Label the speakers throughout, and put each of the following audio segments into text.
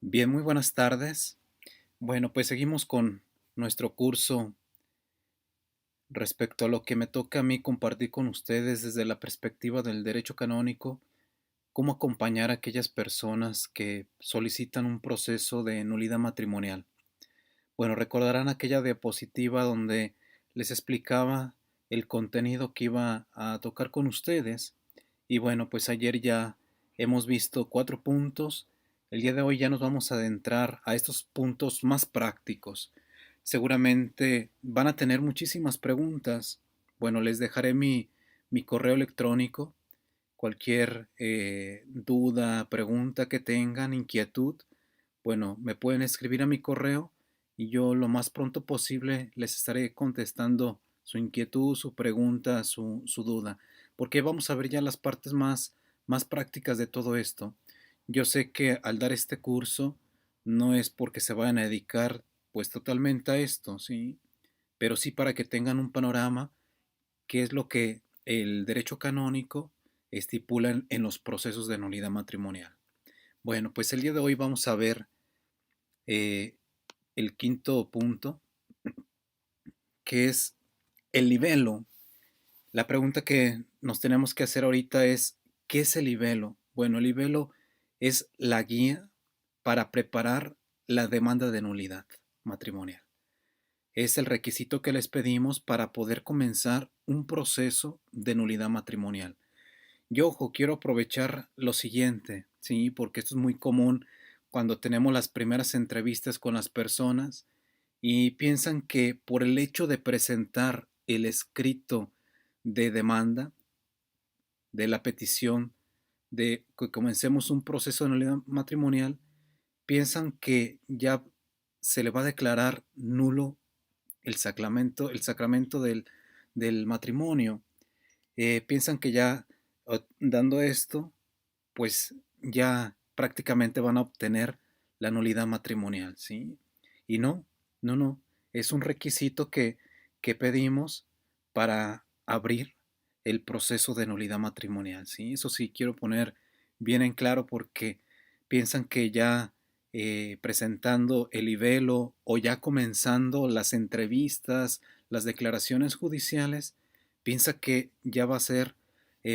Speaker 1: Bien, muy buenas tardes. Bueno, pues seguimos con nuestro curso respecto a lo que me toca a mí compartir con ustedes desde la perspectiva del derecho canónico, cómo acompañar a aquellas personas que solicitan un proceso de nulidad matrimonial. Bueno, recordarán aquella diapositiva donde les explicaba el contenido que iba a tocar con ustedes. Y bueno, pues ayer ya hemos visto 4 puntos. El día de hoy ya nos vamos a adentrar a estos puntos más prácticos. Seguramente van a tener muchísimas preguntas. Bueno, les dejaré mi correo electrónico. Cualquier duda, pregunta que tengan, inquietud, bueno, me pueden escribir a mi correo y yo lo más pronto posible les estaré contestando su inquietud, su pregunta, su duda, porque vamos a ver ya las partes más prácticas de todo esto. Yo sé que al dar este curso no es porque se vayan a dedicar pues totalmente a esto, ¿sí? Pero sí para que tengan un panorama, qué es lo que el derecho canónico estipula en los procesos de nulidad matrimonial. Bueno, pues el día de hoy vamos a ver eh, el quinto punto, que es el libelo. La pregunta que nos tenemos que hacer ahorita es, ¿qué es el libelo? Bueno, el libelo es la guía para preparar la demanda de nulidad matrimonial. Es el requisito que les pedimos para poder comenzar un proceso de nulidad matrimonial. Yo, ojo, quiero aprovechar lo siguiente, ¿sí? Porque esto es muy común cuando tenemos las primeras entrevistas con las personas y piensan que por el hecho de presentar el escrito de demanda, de la petición de que comencemos un proceso de nulidad matrimonial, piensan que ya se le va a declarar nulo el sacramento del matrimonio. Piensan que ya dando esto, pues ya prácticamente van a obtener la nulidad matrimonial, ¿sí? Y no, no, no, es un requisito que pedimos para abrir el proceso de nulidad matrimonial, ¿sí? Eso sí quiero poner bien en claro porque piensan que ya presentando el libelo o ya comenzando las entrevistas, las declaraciones judiciales, piensa que ya va a ser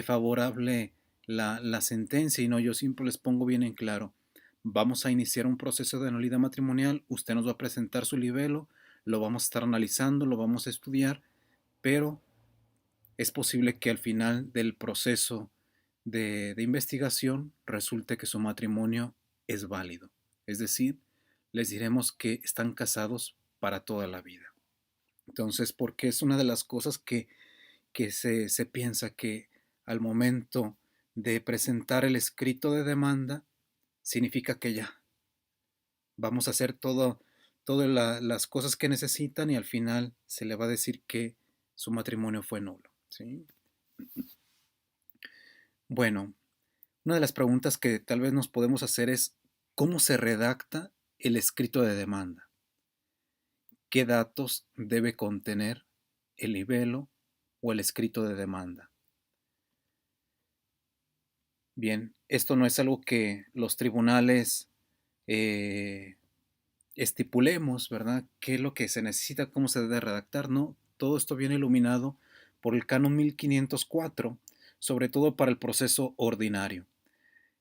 Speaker 1: favorable la sentencia y no, yo siempre les pongo bien en claro, vamos a iniciar un proceso de nulidad matrimonial, usted nos va a presentar su libelo, lo vamos a estar analizando, lo vamos a estudiar, pero es posible que al final del proceso de investigación resulte que su matrimonio es válido. Es decir, les diremos que están casados para toda la vida. Entonces, porque es una de las cosas que se piensa que al momento de presentar el escrito de demanda, significa que ya vamos a hacer todas las cosas que necesitan y al final se le va a decir que su matrimonio fue nulo, ¿sí? Bueno, una de las preguntas que tal vez nos podemos hacer es, ¿cómo se redacta el escrito de demanda? ¿Qué datos debe contener el libelo o el escrito de demanda? Bien, esto no es algo que los tribunales eh, estipulemos, ¿verdad? ¿Qué es lo que se necesita? ¿Cómo se debe redactar? No, todo esto viene iluminado por el canon 1504, sobre todo para el proceso ordinario.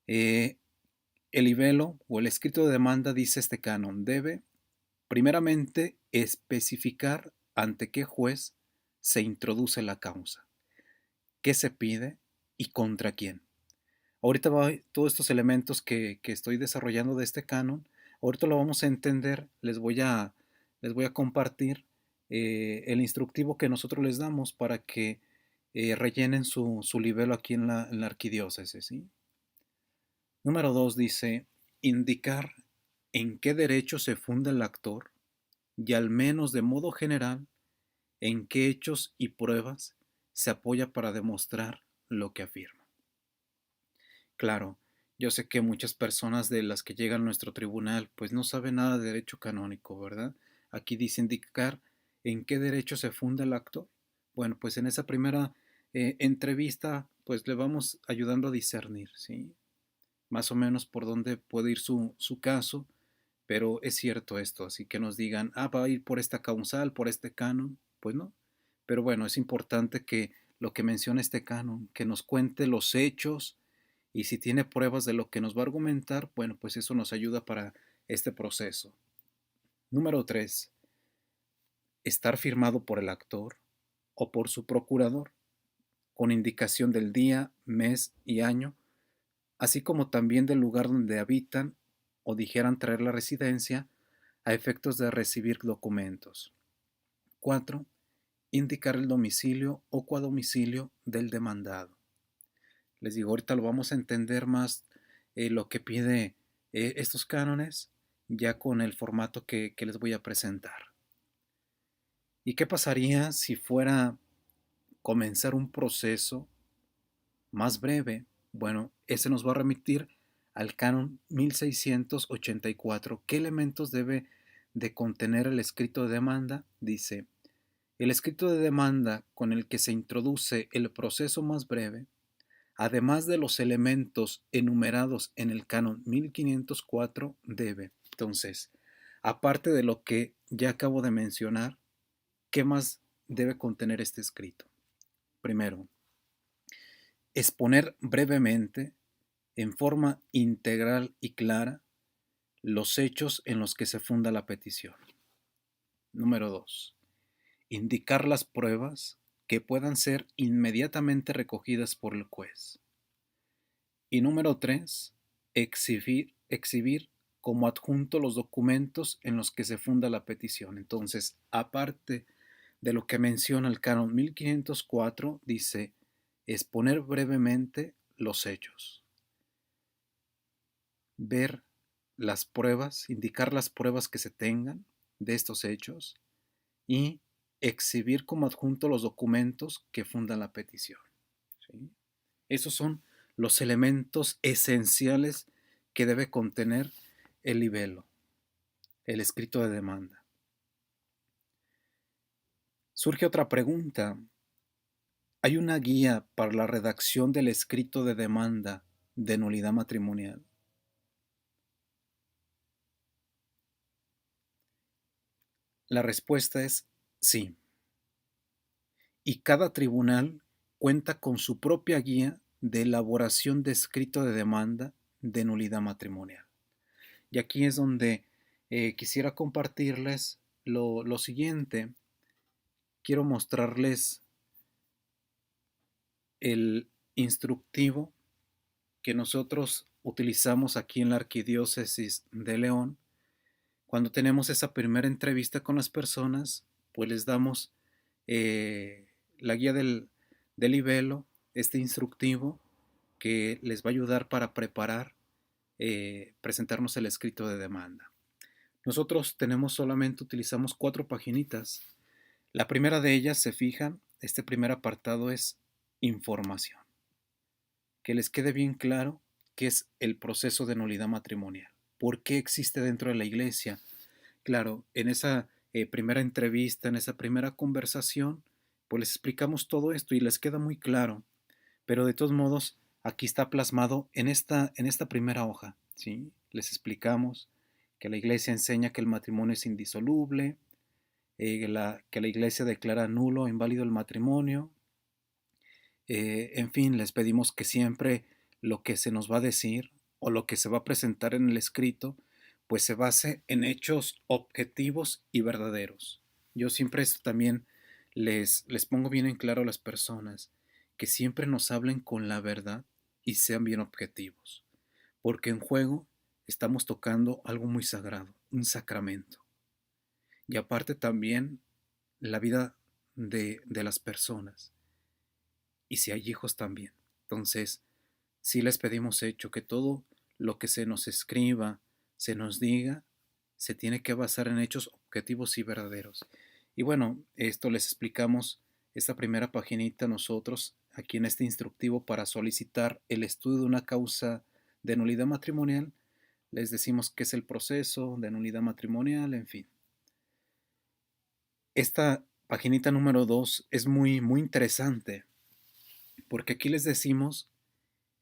Speaker 1: Eh, el libelo o el escrito de demanda, dice este canon, debe primeramente especificar ante qué juez se introduce la causa, qué se pide y contra quién. Ahorita todos estos elementos que estoy desarrollando de este canon, ahorita lo vamos a entender, les voy a compartir el instructivo que nosotros les damos para que rellenen su libelo aquí en la arquidiócesis, ¿sí? Número 2 dice, indicar en qué derecho se funda el actor y al menos de modo general en qué hechos y pruebas se apoya para demostrar lo que afirma. Claro, yo sé que muchas personas de las que llegan a nuestro tribunal pues no saben nada de derecho canónico, ¿verdad? Aquí dice indicar en qué derecho se funda el acto. Bueno, pues en esa primera entrevista pues le vamos ayudando a discernir, ¿sí? Más o menos por dónde puede ir su caso pero es cierto esto, así que nos digan, va a ir por esta causal, por este canon, pues no. Pero bueno, es importante que lo que menciona este canon, que nos cuente los hechos y si tiene pruebas de lo que nos va a argumentar, bueno, pues eso nos ayuda para este proceso. Número 3. Estar firmado por el actor o por su procurador, con indicación del día, mes y año, así como también del lugar donde habitan o dijeran traer la residencia a efectos de recibir documentos. 4. Indicar el domicilio o cuadomicilio del demandado. Les digo, ahorita lo vamos a entender más lo que pide estos cánones ya con el formato que les voy a presentar. ¿Y qué pasaría si fuera comenzar un proceso más breve? Bueno, ese nos va a remitir al canon 1684. ¿Qué elementos debe de contener el escrito de demanda? Dice, el escrito de demanda con el que se introduce el proceso más breve, además de los elementos enumerados en el canon 1504, debe. Entonces, aparte de lo que ya acabo de mencionar, ¿qué más debe contener este escrito? Primero, exponer brevemente, en forma integral y clara, los hechos en los que se funda la petición. Número 2. Indicar las pruebas que puedan ser inmediatamente recogidas por el juez. Y número 3. Exhibir como adjunto los documentos en los que se funda la petición. Entonces, aparte de lo que menciona el canon 1504, dice exponer brevemente los hechos, ver las pruebas, indicar las pruebas que se tengan de estos hechos y exhibir como adjunto los documentos que fundan la petición. ¿Sí? Esos son los elementos esenciales que debe contener el libelo, el escrito de demanda. Surge otra pregunta. ¿Hay una guía para la redacción del escrito de demanda de nulidad matrimonial? La respuesta es sí. Y cada tribunal cuenta con su propia guía de elaboración de escrito de demanda de nulidad matrimonial. Y aquí es donde quisiera compartirles lo siguiente. Quiero mostrarles el instructivo que nosotros utilizamos aquí en la Arquidiócesis de León. Cuando tenemos esa primera entrevista con las personas, pues les damos la guía del libelo, este instructivo que les va a ayudar para preparar, presentarnos el escrito de demanda. Nosotros utilizamos 4 paginitas. La primera de ellas, se fijan, este primer apartado es información. Que les quede bien claro qué es el proceso de nulidad matrimonial. ¿Por qué existe dentro de la iglesia? Claro, en esa primera entrevista, en esa primera conversación, pues les explicamos todo esto y les queda muy claro. Pero de todos modos, aquí está plasmado en esta primera hoja, ¿sí? Les explicamos que la iglesia enseña que el matrimonio es indisoluble, que la iglesia declara nulo e inválido el matrimonio. En fin, les pedimos que siempre lo que se nos va a decir o lo que se va a presentar en el escrito, pues se base en hechos objetivos y verdaderos. Yo siempre esto también les pongo bien en claro a las personas, que siempre nos hablen con la verdad y sean bien objetivos, porque en juego estamos tocando algo muy sagrado, un sacramento. Y aparte también la vida de las personas. Y si hay hijos también. Entonces, sí les pedimos hecho que todo lo que se nos escriba, se nos diga, se tiene que basar en hechos objetivos y verdaderos. Y bueno, esto les explicamos esta primera paginita nosotros aquí en este instructivo para solicitar el estudio de una causa de nulidad matrimonial. Les decimos qué es el proceso de nulidad matrimonial, en fin. Esta paginita número 2 es muy, muy interesante porque aquí les decimos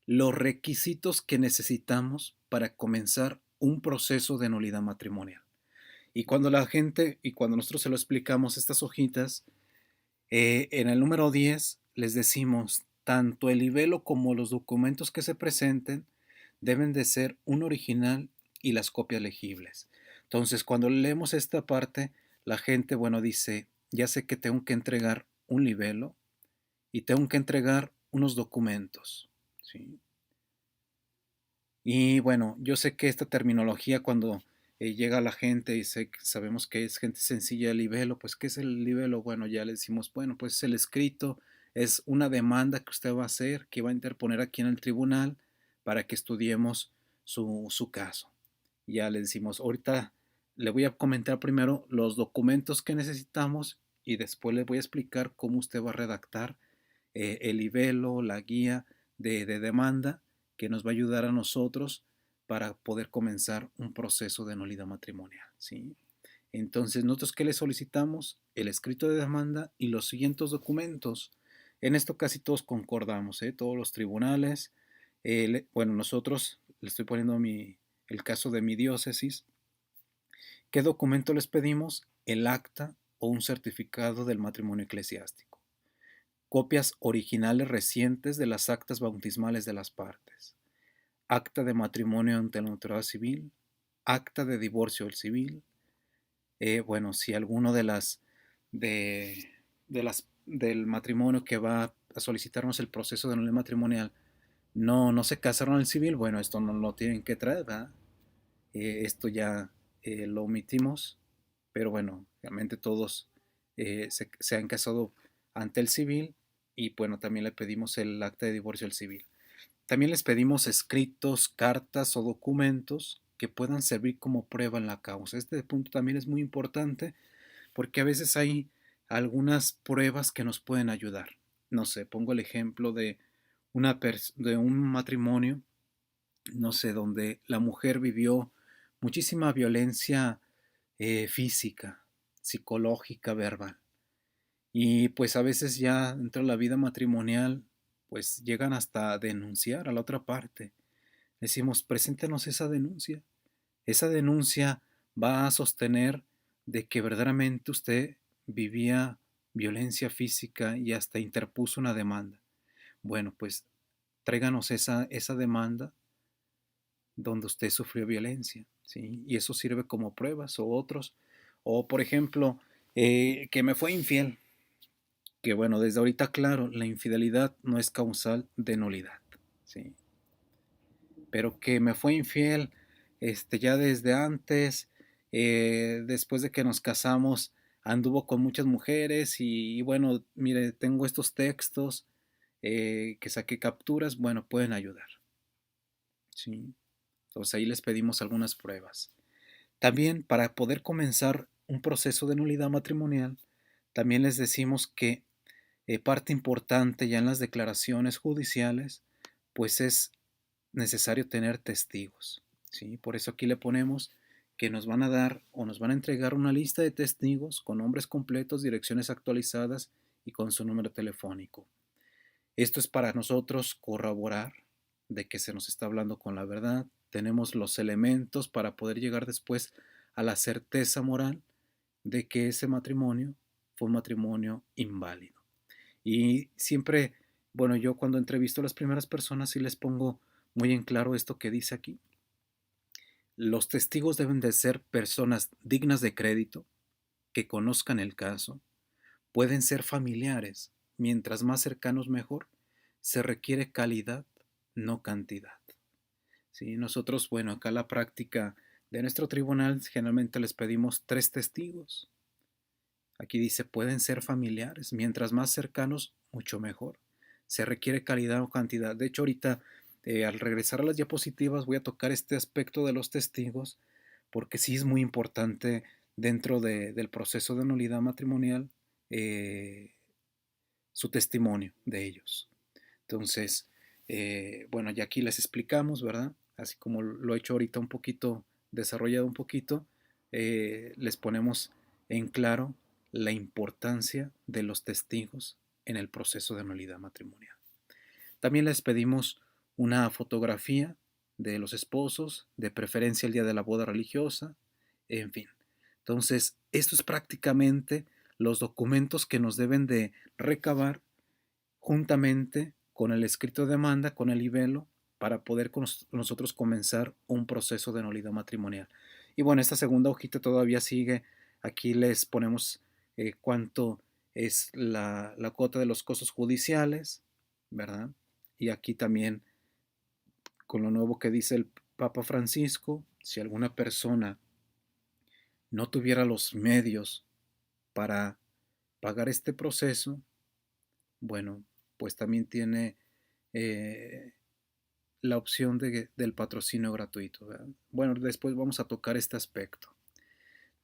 Speaker 1: los requisitos que necesitamos para comenzar un proceso de nulidad matrimonial. Y cuando nosotros se lo explicamos estas hojitas, en el número 10 les decimos, tanto el libelo como los documentos que se presenten deben de ser un original y las copias legibles. Entonces, cuando leemos esta parte, la gente, bueno, dice, ya sé que tengo que entregar un libelo y tengo que entregar unos documentos, ¿sí? Y bueno, yo sé que esta terminología cuando llega la gente y sabemos que es gente sencilla el libelo, pues ¿qué es el libelo? Bueno, ya le decimos, bueno, pues es el escrito, es una demanda que usted va a hacer, que va a interponer aquí en el tribunal para que estudiemos su caso. Ya le decimos, ahorita le voy a comentar primero los documentos que necesitamos y después le voy a explicar cómo usted va a redactar el libelo, la guía de demanda que nos va a ayudar a nosotros para poder comenzar un proceso de nulidad matrimonial, ¿sí? Entonces, nosotros qué le solicitamos? El escrito de demanda y los siguientes documentos. En esto casi todos concordamos, ¿eh? Todos los tribunales. Bueno, nosotros le estoy poniendo el caso de mi diócesis. ¿Qué documento les pedimos? El acta o un certificado del matrimonio eclesiástico. Copias originales recientes de las actas bautismales de las partes, acta de matrimonio ante la autoridad civil, acta de divorcio del civil. Bueno, si alguno de, del matrimonio que va a solicitarnos el proceso de nulidad matrimonial no se casaron en el civil, bueno, esto no lo tienen que traer, ¿verdad? Esto ya lo omitimos, pero bueno, realmente todos se han casado ante el civil y bueno, también le pedimos el acta de divorcio al civil. También les pedimos escritos, cartas o documentos que puedan servir como prueba en la causa. Este punto también es muy importante porque a veces hay algunas pruebas que nos pueden ayudar. No sé, pongo el ejemplo de, de un matrimonio, no sé, donde la mujer vivió muchísima violencia física, psicológica, verbal. Y pues a veces ya dentro de la vida matrimonial, pues llegan hasta denunciar a la otra parte. Decimos, preséntenos esa denuncia. Esa denuncia va a sostener de que verdaderamente usted vivía violencia física y hasta interpuso una demanda. Bueno, pues tráiganos esa demanda donde usted sufrió violencia, ¿sí? Y eso sirve como pruebas o otros. O por ejemplo, que me fue infiel. Que bueno, desde ahorita claro, la infidelidad no es causal de nulidad, ¿sí? Pero que me fue infiel ya desde antes, después de que nos casamos, anduvo con muchas mujeres y bueno, mire, tengo estos textos que saqué capturas, bueno, pueden ayudar, ¿sí? Entonces ahí les pedimos algunas pruebas. También para poder comenzar un proceso de nulidad matrimonial, también les decimos que parte importante ya en las declaraciones judiciales, pues es necesario tener testigos, ¿sí? Por eso aquí le ponemos que nos van a dar o nos van a entregar una lista de testigos con nombres completos, direcciones actualizadas y con su número telefónico. Esto es para nosotros corroborar de que se nos está hablando con la verdad. Tenemos los elementos para poder llegar después a la certeza moral de que ese matrimonio fue un matrimonio inválido. Y siempre, bueno, yo cuando entrevisto a las primeras personas sí les pongo muy en claro esto que dice aquí. Los testigos deben de ser personas dignas de crédito, que conozcan el caso, pueden ser familiares, mientras más cercanos mejor, se requiere calidad, no cantidad. ¿Sí? Nosotros, bueno, acá la práctica de nuestro tribunal generalmente les pedimos 3 testigos. Aquí dice, pueden ser familiares, mientras más cercanos, mucho mejor. Se requiere calidad o cantidad. De hecho, ahorita, al regresar a las diapositivas, voy a tocar este aspecto de los testigos, porque sí es muy importante dentro del proceso de nulidad matrimonial eh, su testimonio de ellos. Entonces, bueno, ya aquí les explicamos, ¿verdad? Así como lo he hecho ahorita un poquito, desarrollado un poquito, les ponemos en claro la importancia de los testigos en el proceso de nulidad matrimonial. También les pedimos una fotografía de los esposos, de preferencia el día de la boda religiosa, en fin. Entonces, esto es prácticamente los documentos que nos deben de recabar juntamente con el escrito de demanda, con el libelo, para poder nosotros comenzar un proceso de nulidad matrimonial. Y bueno, esta segunda hojita todavía sigue. Aquí les ponemos cuánto es la cuota de los costos judiciales, ¿verdad? Y aquí también, con lo nuevo que dice el Papa Francisco, si alguna persona no tuviera los medios para pagar este proceso, bueno, pues también tiene eh, la opción del patrocinio gratuito, ¿verdad? Bueno, después vamos a tocar este aspecto.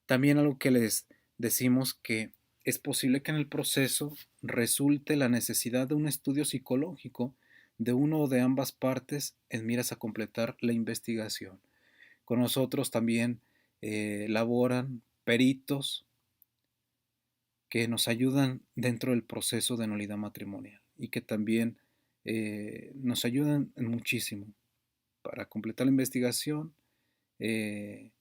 Speaker 1: También algo que les decimos que es posible que en el proceso resulte la necesidad de un estudio psicológico de uno o de ambas partes en miras a completar la investigación. Con nosotros también laboran peritos que nos ayudan dentro del proceso de nulidad matrimonial y que también nos ayudan muchísimo para completar la investigación. eh,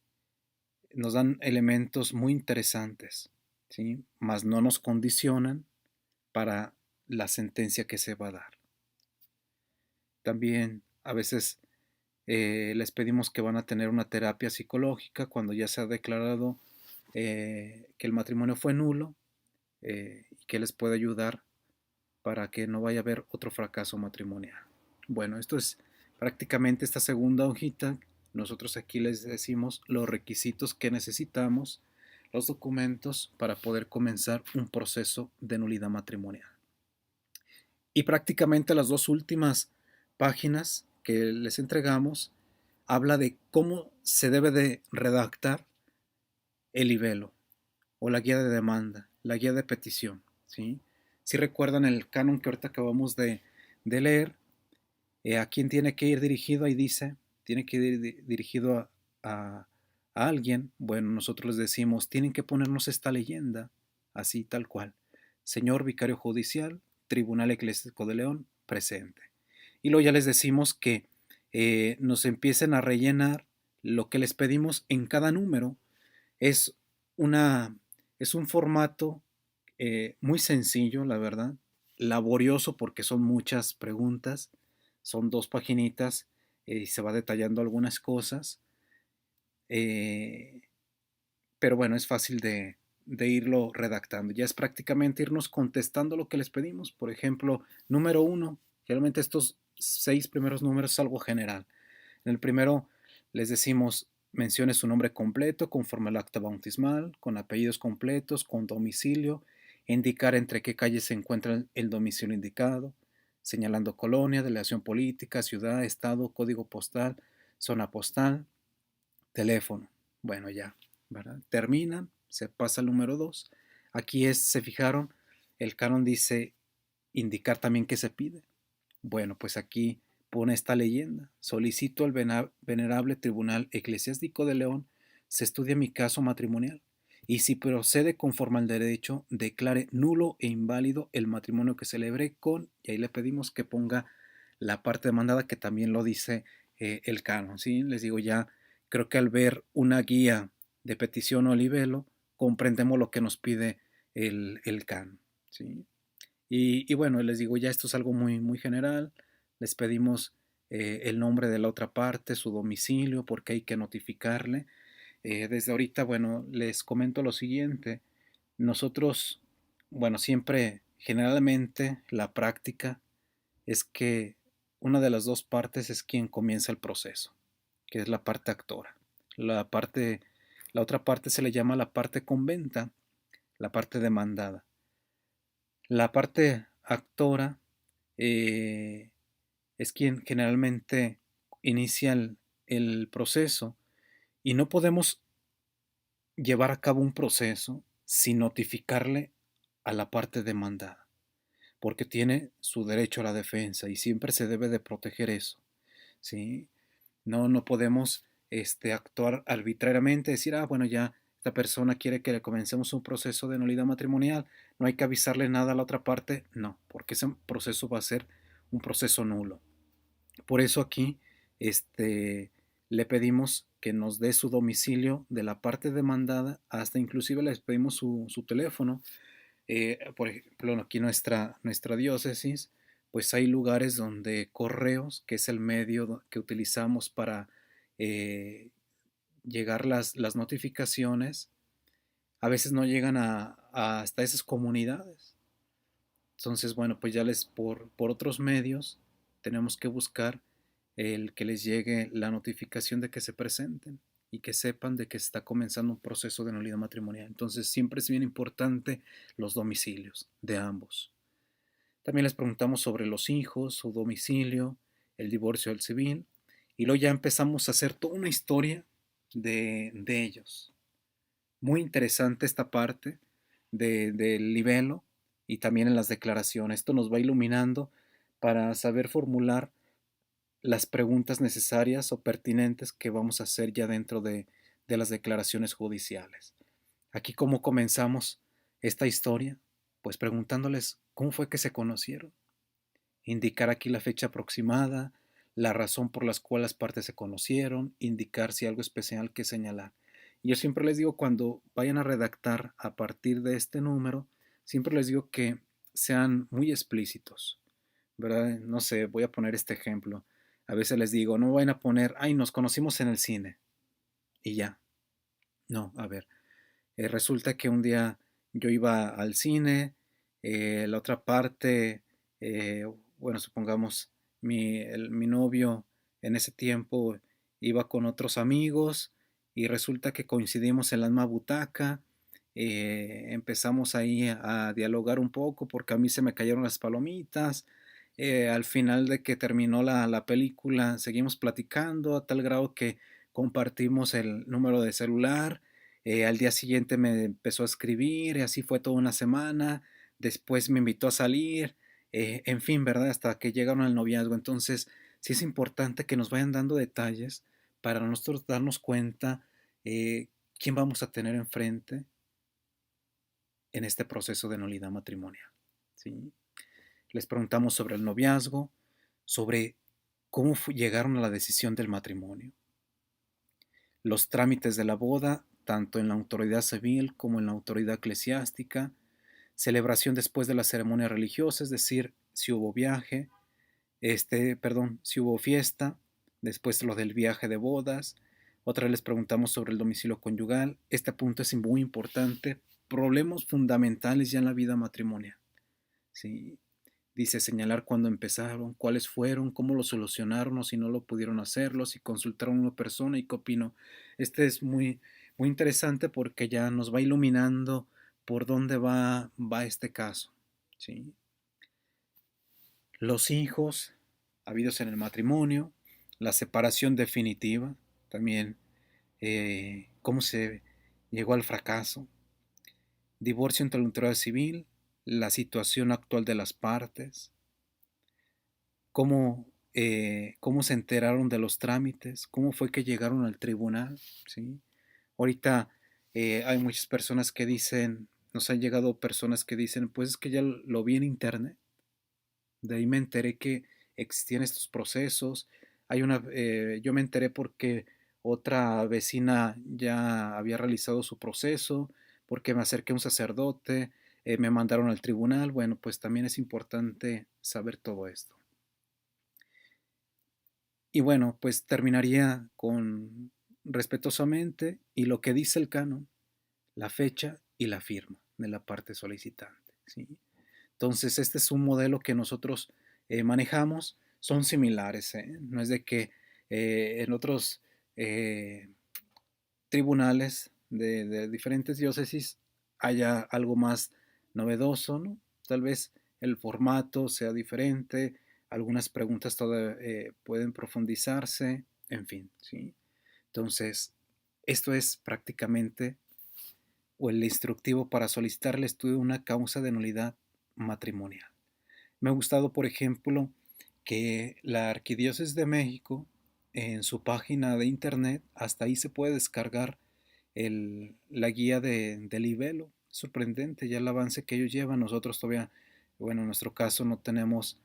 Speaker 1: Nos dan elementos muy interesantes, ¿sí? Mas no nos condicionan para la sentencia que se va a dar. También a veces les pedimos que van a tener una terapia psicológica cuando ya se ha declarado que el matrimonio fue nulo y que les puede ayudar para que no vaya a haber otro fracaso matrimonial. Bueno, esto es prácticamente esta segunda hojita. Nosotros aquí les decimos los requisitos que necesitamos, los documentos para poder comenzar un proceso de nulidad matrimonial. Y prácticamente las dos últimas páginas que les entregamos habla de cómo se debe de redactar el libelo o la guía de demanda, la guía de petición, ¿sí? Si recuerdan el canon que ahorita acabamos de leer, a quién tiene que ir dirigido, ahí dice, tiene que ir dirigido a alguien. Bueno, nosotros les decimos, tienen que ponernos esta leyenda, así tal cual. Señor Vicario Judicial, Tribunal Eclesiástico de León, presente. Y luego ya les decimos que nos empiecen a rellenar lo que les pedimos en cada número. Es, una, es un formato muy sencillo, la verdad, laborioso porque son muchas preguntas, son dos paginitas y se va detallando algunas cosas, eh, pero bueno, es fácil de irlo redactando. Ya es prácticamente irnos contestando lo que les pedimos. Por ejemplo, número uno, realmente estos 6 primeros números es algo general. En el primero les decimos mencione su nombre completo conforme al acta bautismal, con apellidos completos, con domicilio, indicar entre qué calles se encuentra el domicilio indicado, señalando colonia, delegación política, ciudad, estado, código postal, zona postal, teléfono. Bueno, ya, ¿verdad? Terminan, se pasa al número 2. Aquí se fijaron, el canon dice indicar también qué se pide. Bueno, pues aquí pone esta leyenda. Solicito al venerable Tribunal Eclesiástico de León se estudie mi caso matrimonial y si procede conforme al derecho, declare nulo e inválido el matrimonio que celebre con, y ahí le pedimos que ponga la parte demandada que también lo dice el canon, ¿sí? Les digo ya, creo que al ver una guía de petición o libelo, comprendemos lo que nos pide el canon, ¿sí? Y bueno, les digo, ya esto es algo muy, muy general. Les pedimos el nombre de la otra parte, su domicilio, porque hay que notificarle. Desde ahorita, bueno, les comento lo siguiente. Nosotros, bueno, siempre, generalmente, la práctica es que una de las dos partes es quien comienza el proceso, que es la parte actora. La parte, la otra parte se le llama la parte conventa, la parte demandada. La parte actora eh, es quien generalmente inicia el proceso y no podemos llevar a cabo un proceso sin notificarle a la parte demandada, porque tiene su derecho a la defensa y siempre se debe de proteger eso, ¿sí? No podemos actuar arbitrariamente, decir, ah, bueno, ya esta persona quiere que le comencemos un proceso de nulidad matrimonial, no hay que avisarle nada a la otra parte, no, porque ese proceso va a ser un proceso nulo. Por eso aquí este, le pedimos que nos dé su domicilio de la parte demandada, hasta inclusive les pedimos su teléfono. Por ejemplo, aquí nuestra diócesis, pues hay lugares donde correos, que es el medio que utilizamos para eh, llegar las notificaciones, a veces no llegan hasta esas comunidades. Entonces, bueno, pues ya por otros medios tenemos que buscar el que les llegue la notificación de que se presenten y que sepan de que está comenzando un proceso de nulidad matrimonial. Entonces, siempre es bien importante los domicilios de ambos. También les preguntamos sobre los hijos, su domicilio, el divorcio del civil, y luego ya empezamos a hacer toda una historia de ellos. Muy interesante esta parte del libelo y también en las declaraciones. Esto nos va iluminando para saber formular las preguntas necesarias o pertinentes que vamos a hacer ya dentro de las declaraciones judiciales. Aquí cómo comenzamos esta historia, pues preguntándoles cómo fue que se conocieron, indicar aquí la fecha aproximada, la razón por la cual las partes se conocieron, indicar si algo especial que señalar. Y yo siempre les digo, cuando vayan a redactar a partir de este número, siempre les digo que sean muy explícitos, ¿verdad? No sé, voy a poner este ejemplo. A veces les digo, no vayan a poner, ay, nos conocimos en el cine y ya. No, a ver, resulta que un día yo iba al cine, la otra parte, eh, bueno, supongamos mi novio en ese tiempo iba con otros amigos y resulta que coincidimos en la misma butaca. Empezamos ahí a dialogar un poco porque a mí se me cayeron las palomitas. Al final de que terminó la película, seguimos platicando a tal grado que compartimos el número de celular. Al día siguiente me empezó a escribir y así fue toda una semana. Después me invitó a salir, en fin, ¿verdad? Hasta que llegaron al noviazgo. Entonces, sí es importante que nos vayan dando detalles para nosotros darnos cuenta quién vamos a tener enfrente en este proceso de nulidad matrimonial. ¿Sí? Les preguntamos sobre el noviazgo, sobre cómo llegaron a la decisión del matrimonio, los trámites de la boda, tanto en la autoridad civil como en la autoridad eclesiástica, celebración después de la ceremonia religiosa, es decir, si hubo viaje, si hubo fiesta, después lo del viaje de bodas. Otra vez les preguntamos sobre el domicilio conyugal. Este punto es muy importante. Problemas fundamentales ya en la vida matrimonial. ¿Sí? Dice señalar cuándo empezaron, cuáles fueron, cómo lo solucionaron o si no lo pudieron hacerlo, si consultaron a una persona y qué opinó. Este es muy interesante porque ya nos va iluminando por dónde va este caso. ¿Sí? Los hijos habidos en el matrimonio, la separación definitiva, también cómo se llegó al fracaso, divorcio entre la autoridad civil, la situación actual de las partes, cómo se enteraron de los trámites, cómo fue que llegaron al tribunal, ¿sí? Ahorita hay muchas personas que dicen, nos han llegado personas que dicen, pues es que ya lo vi en internet, de ahí me enteré que existían estos procesos. Yo me enteré porque otra vecina ya había realizado su proceso, porque me acerqué a un sacerdote, me mandaron al tribunal. Bueno, pues también es importante saber todo esto. Y bueno, pues terminaría con respetuosamente y lo que dice el canon, la fecha y la firma de la parte solicitante, ¿sí? Entonces, este es un modelo que nosotros manejamos, son similares, ¿eh? No es de que en otros eh, tribunales de diferentes diócesis haya algo más novedoso, ¿no? Tal vez el formato sea diferente, algunas preguntas todavía pueden profundizarse, en fin, ¿sí? Entonces, esto es prácticamente o el instructivo para solicitar el estudio de una causa de nulidad matrimonial. Me ha gustado, por ejemplo, que la Arquidiócesis de México, en su página de internet, hasta ahí se puede descargar la guía de libelo. Sorprendente ya el avance que ellos llevan. Nosotros todavía, bueno, en nuestro caso no tenemos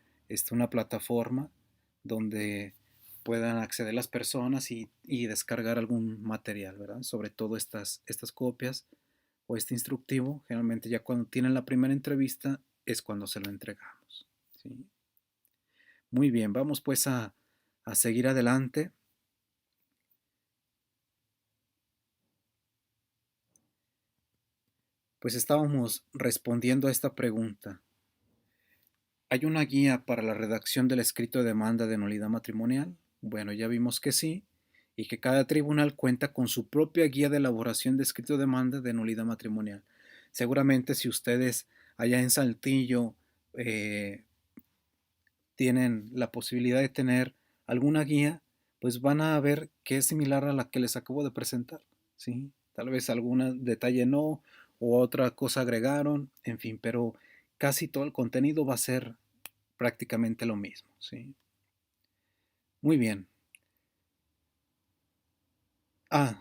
Speaker 1: una plataforma donde puedan acceder las personas y descargar algún material, ¿verdad? Sobre todo estas copias o este instructivo, generalmente ya cuando tienen la primera entrevista es cuando se lo entregamos, ¿sí? Muy bien, vamos pues a seguir adelante. Pues estábamos respondiendo a esta pregunta. ¿Hay una guía para la redacción del escrito de demanda de nulidad matrimonial? Bueno, ya vimos que sí, y que cada tribunal cuenta con su propia guía de elaboración de escrito de demanda de nulidad matrimonial. Seguramente si ustedes allá en Saltillo eh, tienen la posibilidad de tener alguna guía, pues van a ver que es similar a la que les acabo de presentar, ¿sí? Tal vez algún detalle no, o otra cosa agregaron, en fin, pero casi todo el contenido va a ser prácticamente lo mismo, ¿sí? Muy bien.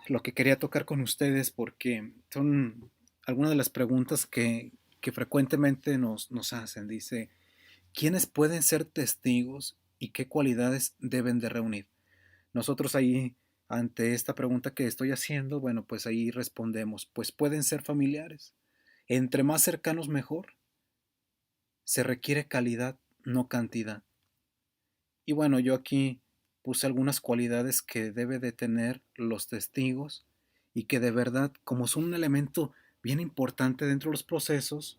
Speaker 1: Lo que quería tocar con ustedes porque son algunas de las preguntas que frecuentemente nos hacen. Dice, ¿quiénes pueden ser testigos y qué cualidades deben de reunir? Nosotros ahí, ante esta pregunta que estoy haciendo, bueno, pues ahí respondemos, pues pueden ser familiares. Entre más cercanos mejor. Se requiere calidad, no cantidad. Y bueno, yo aquí puse algunas cualidades que debe de tener los testigos y que de verdad, como son un elemento bien importante dentro de los procesos,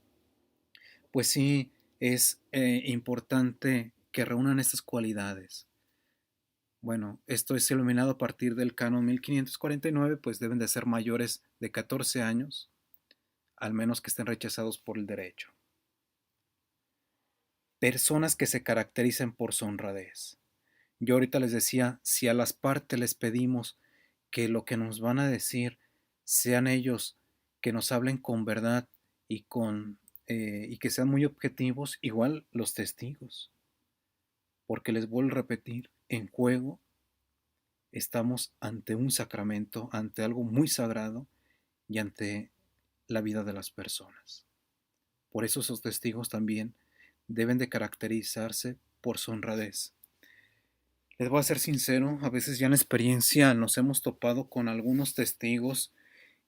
Speaker 1: pues sí es importante que reúnan estas cualidades. Bueno, esto es iluminado a partir del canon 1549, pues deben de ser mayores de 14 años, al menos que estén rechazados por el derecho. Personas que se caractericen por su honradez. Yo ahorita les decía, si a las partes les pedimos que lo que nos van a decir sean ellos que nos hablen con verdad y y que sean muy objetivos, igual los testigos, porque les vuelvo a repetir, en juego estamos ante un sacramento, ante algo muy sagrado y ante la vida de las personas. Por eso esos testigos también deben de caracterizarse por su honradez. Les voy a ser sincero, a veces ya en experiencia nos hemos topado con algunos testigos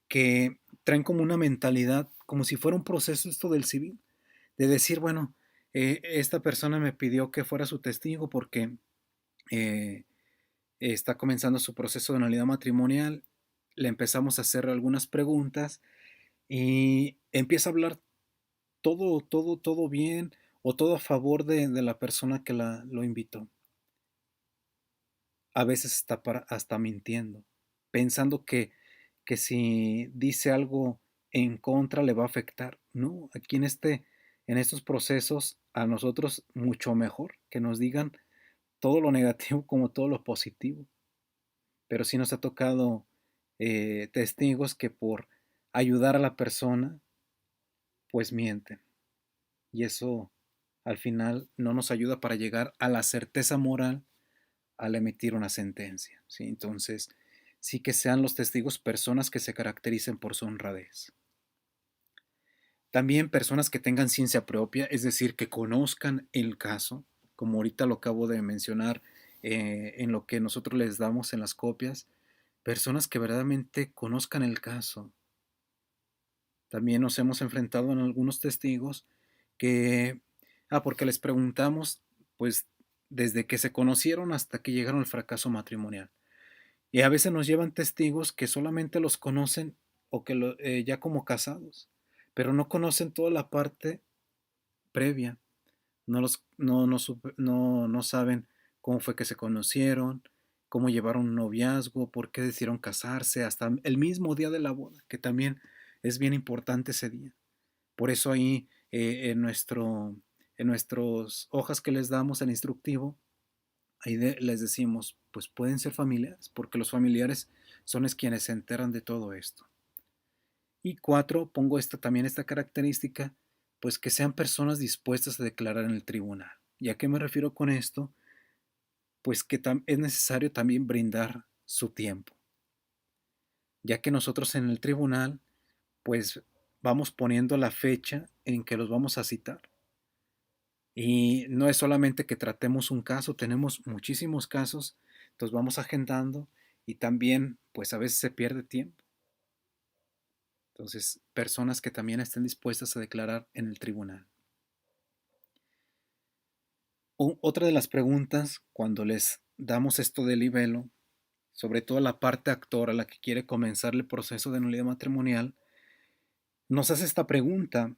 Speaker 1: que traen como una mentalidad, como si fuera un proceso esto del civil, de decir, bueno, esta persona me pidió que fuera su testigo porque eh, está comenzando su proceso de nulidad matrimonial, le empezamos a hacer algunas preguntas y empieza a hablar todo bien o todo a favor de la persona que lo invitó. A veces está hasta mintiendo, pensando que si dice algo en contra le va a afectar. No, aquí en estos procesos, a nosotros mucho mejor que nos digan todo lo negativo como todo lo positivo. Pero sí nos ha tocado testigos que por ayudar a la persona, pues mienten. Y eso al final no nos ayuda para llegar a la certeza moral al emitir una sentencia, ¿sí? Entonces, sí que sean los testigos personas que se caractericen por su honradez. También personas que tengan ciencia propia, es decir, que conozcan el caso, como ahorita lo acabo de mencionar en lo que nosotros les damos en las copias, personas que verdaderamente conozcan el caso. También nos hemos enfrentado en algunos testigos que, porque les preguntamos, pues, desde que se conocieron hasta que llegaron al fracaso matrimonial. Y a veces nos llevan testigos que solamente los conocen o que ya como casados, pero no conocen toda la parte previa. No saben cómo fue que se conocieron, cómo llevaron un noviazgo, por qué decidieron casarse, hasta el mismo día de la boda, que también es bien importante ese día. Por eso ahí en nuestras hojas que les damos, el instructivo, ahí les decimos, pues pueden ser familiares, porque los familiares son quienes se enteran de todo esto. Y cuatro, pongo también esta característica, pues que sean personas dispuestas a declarar en el tribunal. ¿Y a qué me refiero con esto? Pues que es necesario también brindar su tiempo, ya que nosotros en el tribunal, pues vamos poniendo la fecha en que los vamos a citar. Y no es solamente que tratemos un caso, tenemos muchísimos casos Entonces vamos agendando y también, pues a veces se pierde tiempo. Entonces, personas que también estén dispuestas a declarar en el tribunal. Otra de las preguntas, cuando les damos esto del libelo, sobre todo a la parte actora, la que quiere comenzar el proceso de nulidad matrimonial, nos hace esta pregunta: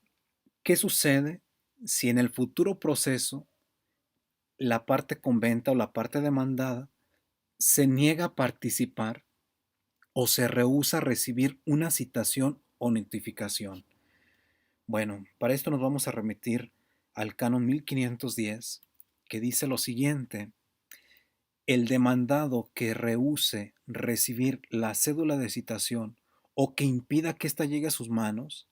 Speaker 1: ¿qué sucede si en el futuro proceso la parte conventa o la parte demandada se niega a participar o se rehúsa a recibir una citación o notificación? Bueno, para esto nos vamos a remitir al canon 1510, que dice lo siguiente: el demandado que rehúse recibir la cédula de citación o que impida que ésta llegue a sus manos,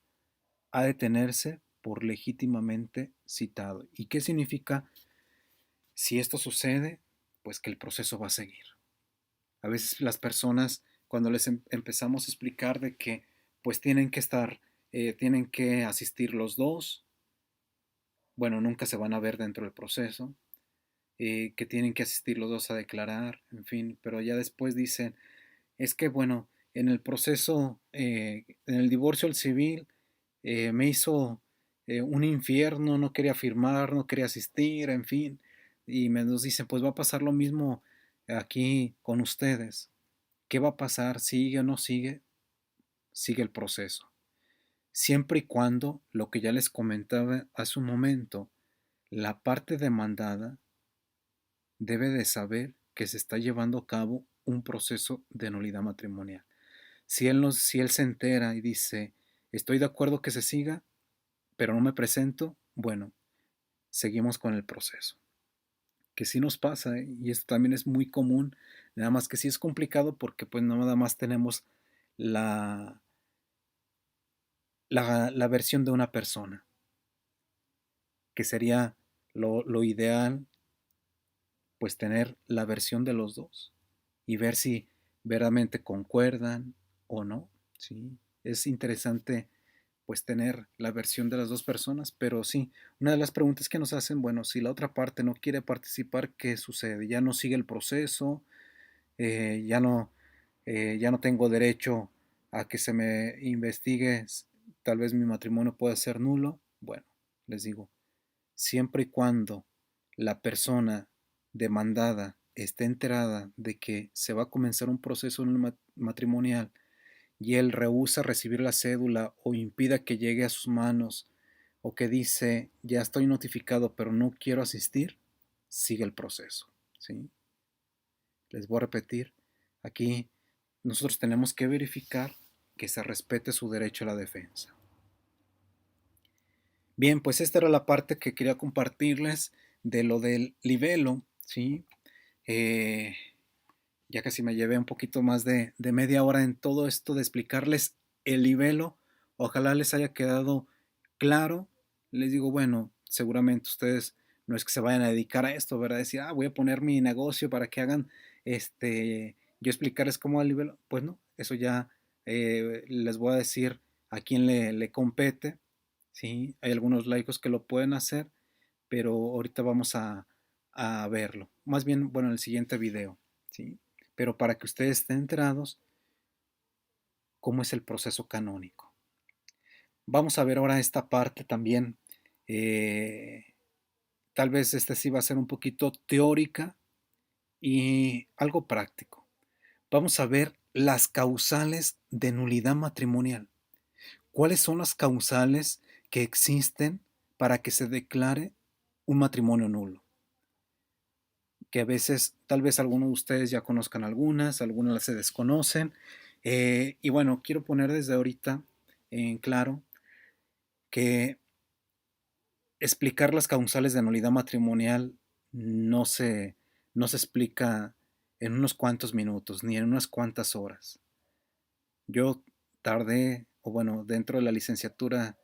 Speaker 1: ha de tenerse por legítimamente citado. ¿Y qué significa si esto sucede? Pues que el proceso va a seguir. A veces las personas, cuando les empezamos a explicar de que pues tienen que estar, tienen que asistir los dos, bueno, nunca se van a ver dentro del proceso, que tienen que asistir los dos a declarar, en fin, pero ya después dicen, es que bueno, en el proceso, en el divorcio al civil, me hizo un infierno, no quería firmar, no quería asistir, en fin, y nos dicen, pues va a pasar lo mismo aquí con ustedes. ¿Qué va a pasar? ¿Sigue o no sigue? Sigue el proceso. Siempre y cuando, lo que ya les comentaba hace un momento, la parte demandada debe de saber que se está llevando a cabo un proceso de nulidad matrimonial. Si él se entera y dice, estoy de acuerdo que se siga, pero no me presento, bueno, seguimos con el proceso. Que sí nos pasa, ¿eh? Y esto también es muy común, nada más que sí es complicado porque pues no nada más tenemos la, la versión de una persona, que sería lo ideal, pues tener la versión de los dos y ver si verdaderamente concuerdan o no, ¿sí? Es interesante pues tener la versión de las dos personas, pero sí, una de las preguntas que nos hacen, bueno, si la otra parte no quiere participar, ¿qué sucede? ¿Ya no sigue el proceso? Ya no, ya no tengo derecho a que se me investigue, tal vez mi matrimonio pueda ser nulo. Bueno, les digo, siempre y cuando la persona demandada esté enterada de que se va a comenzar un proceso matrimonial y él rehúsa recibir la cédula o impida que llegue a sus manos o que dice ya estoy notificado pero no quiero asistir, sigue el proceso, ¿sí? Les voy a repetir, aquí nosotros tenemos que verificar que se respete su derecho a la defensa. Bien, pues esta era la parte que quería compartirles de lo del libelo, ¿sí? Eh, ya casi me llevé un poquito más de media hora en todo esto de explicarles el libelo. Ojalá les haya quedado claro. Les digo, bueno, seguramente ustedes no es que se vayan a dedicar a esto, ¿verdad? Decir, voy a poner mi negocio para que hagan, yo explicarles cómo el libelo. Pues no, eso ya les voy a decir a quién le compete, ¿sí? Hay algunos laicos que lo pueden hacer, pero ahorita vamos a verlo. Más bien, bueno, en el siguiente video, ¿sí? Pero para que ustedes estén enterados cómo es el proceso canónico. Vamos a ver ahora esta parte también. eh, Tal vez esta sí va a ser un poquito teórica y algo práctico. Vamos a ver las causales de nulidad matrimonial. ¿Cuáles son las causales que existen para que se declare un matrimonio nulo? Que a veces, tal vez algunos de ustedes ya conozcan algunas las se desconocen. Y bueno, quiero poner desde ahorita en claro que explicar las causales de nulidad matrimonial no se, no se explica en unos cuantos minutos ni en unas cuantas horas. Yo tardé, o bueno, dentro de la licenciatura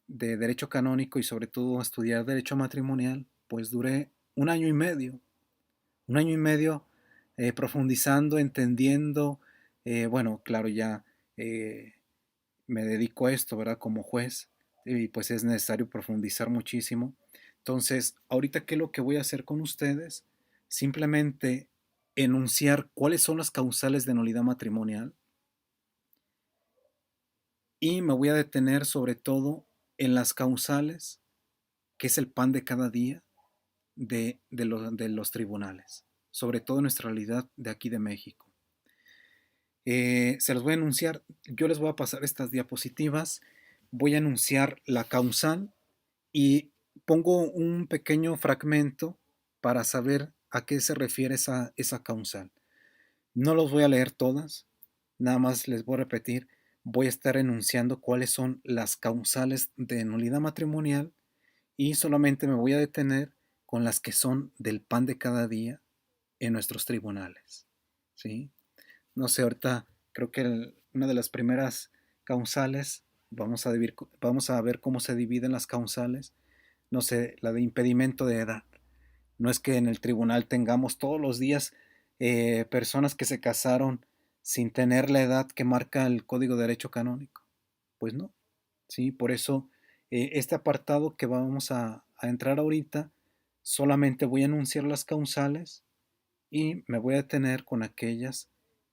Speaker 1: de Derecho Canónico y sobre todo estudiar Derecho Matrimonial, pues duré un año y medio profundizando, entendiendo, bueno, claro, ya eh, me dedico a esto, ¿verdad? Como juez, y pues es necesario profundizar muchísimo. Entonces, ahorita, ¿qué es lo que voy a hacer con ustedes? Simplemente enunciar cuáles son las causales de nulidad matrimonial y me voy a detener sobre todo en las causales, que es el pan de cada día de los tribunales, sobre todo en nuestra realidad de aquí de México. Se los voy a enunciar, yo les voy a pasar estas diapositivas, voy a enunciar la causal y pongo un pequeño fragmento para saber a qué se refiere esa causal. No los voy a leer todas, nada más les voy a repetir, voy a estar enunciando cuáles son las causales de nulidad matrimonial y solamente me voy a detener con las que son del pan de cada día en nuestros tribunales. ¿Sí? No sé, ahorita creo que una de las primeras causales, vamos a ver cómo se dividen las causales. No sé, la de impedimento de edad. No es que en el tribunal tengamos todos los días personas que se casaron sin tener la edad que marca el Código de Derecho Canónico. Pues no, ¿sí? Por eso este apartado que vamos a entrar ahorita, solamente voy a enunciar las causales y me voy a detener con aquellas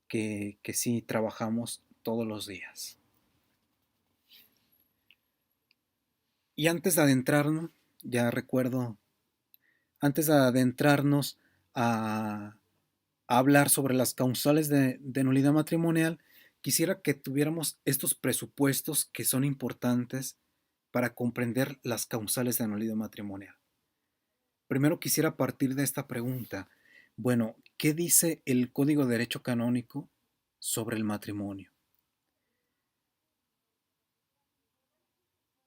Speaker 1: que sí trabajamos todos los días. Y antes de adentrarnos, ya recuerdo, antes de adentrarnos a hablar sobre las causales de nulidad matrimonial, quisiera que tuviéramos estos presupuestos que son importantes para comprender las causales de nulidad matrimonial. Primero quisiera partir de esta pregunta. Bueno, ¿qué dice el Código de Derecho Canónico sobre el matrimonio?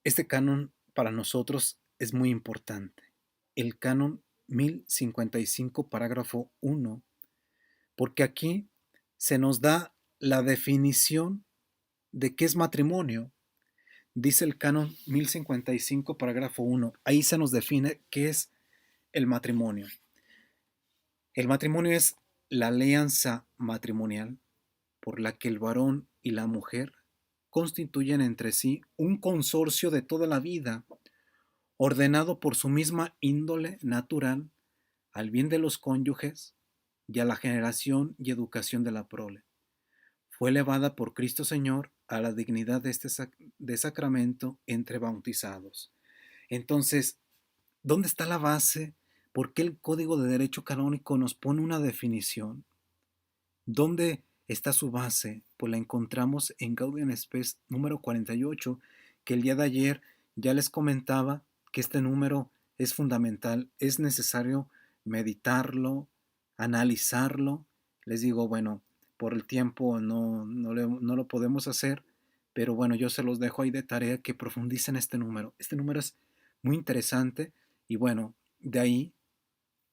Speaker 1: Este canon para nosotros es muy importante. El canon 1055, parágrafo 1, porque aquí se nos da la definición de qué es matrimonio. Dice el canon 1055, parágrafo 1. Ahí se nos define qué es el matrimonio. El matrimonio es la alianza matrimonial por la que el varón y la mujer constituyen entre sí un consorcio de toda la vida, ordenado por su misma índole natural al bien de los cónyuges y a la generación y educación de la prole. Fue elevada por Cristo Señor a la dignidad de sacramento entre bautizados. Entonces, ¿dónde está la base? ¿Por qué el Código de Derecho Canónico nos pone una definición? ¿Dónde está su base? Pues la encontramos en Gaudium Spes número 48, que el día de ayer ya les comentaba que este número es fundamental, es necesario meditarlo, analizarlo. Les digo, bueno, por el tiempo no lo podemos hacer, pero bueno, yo se los dejo ahí de tarea que profundicen este número. Este número es muy interesante y bueno, de ahí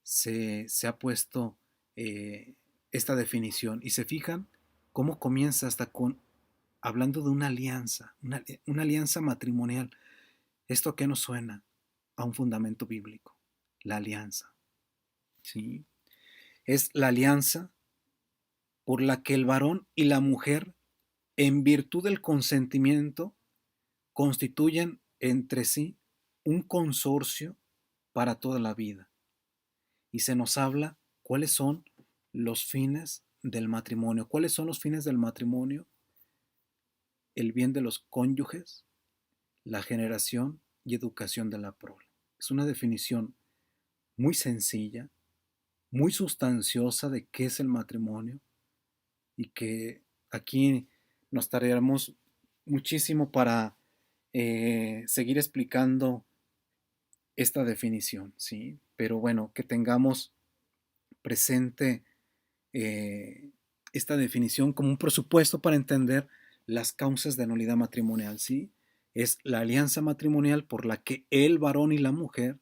Speaker 1: se ha puesto esta definición. Y se fijan cómo comienza hasta con hablando de una alianza, una alianza matrimonial. ¿Esto a qué nos suena? A un fundamento bíblico, la alianza. ¿Sí? Es la alianza por la que el varón y la mujer, en virtud del consentimiento, constituyen entre sí un consorcio para toda la vida. Y se nos habla cuáles son los fines del matrimonio. ¿Cuáles son los fines del matrimonio? El bien de los cónyuges, la generación y educación de la prole. Es una definición muy sencilla, muy sustanciosa de qué es el matrimonio y que aquí nos tardaríamos muchísimo para seguir explicando esta definición, ¿sí? Pero bueno, que tengamos presente eh, esta definición como un presupuesto para entender las causas de nulidad matrimonial, ¿sí? Es la alianza matrimonial por la que el varón y la mujer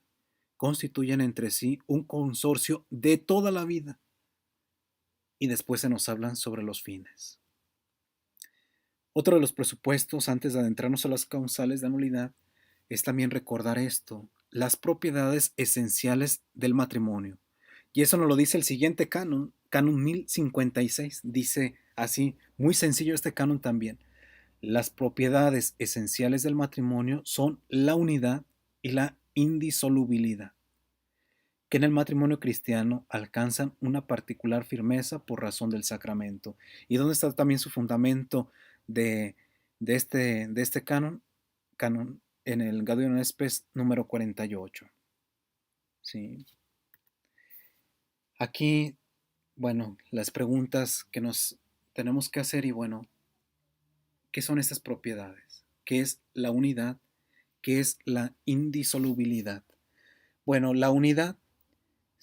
Speaker 1: constituyen entre sí un consorcio de toda la vida. Y después se nos hablan sobre los fines. Otro de los presupuestos, antes de adentrarnos a las causales de nulidad, es también recordar esto, las propiedades esenciales del matrimonio. Y eso nos lo dice el siguiente canon, canon 1056. Dice así, muy sencillo este canon también. Las propiedades esenciales del matrimonio son la unidad y la indisolubilidad. que en el matrimonio cristiano alcanzan una particular firmeza por razón del sacramento. ¿Y dónde está también su fundamento de, de este canon? Canon en el Gaudium et Spes número 48. ¿Sí? Aquí, bueno, las preguntas que nos tenemos que hacer y bueno, ¿qué son estas propiedades? ¿Qué es la unidad? ¿Qué es la indisolubilidad? Bueno, la unidad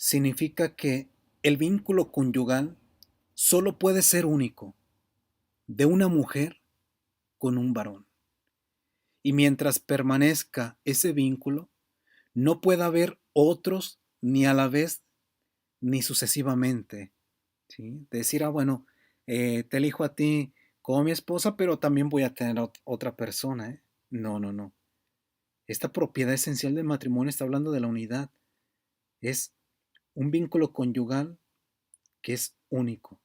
Speaker 1: significa que el vínculo conyugal solo puede ser único de una mujer con un varón. Y mientras permanezca ese vínculo, no puede haber otros ni a la vez ni sucesivamente. ¿Sí? Decir, bueno, te elijo a ti como mi esposa, pero también voy a tener otra persona. ¿Eh? No, no, no. Esta propiedad esencial del matrimonio está hablando de la unidad. Es un vínculo conyugal que es único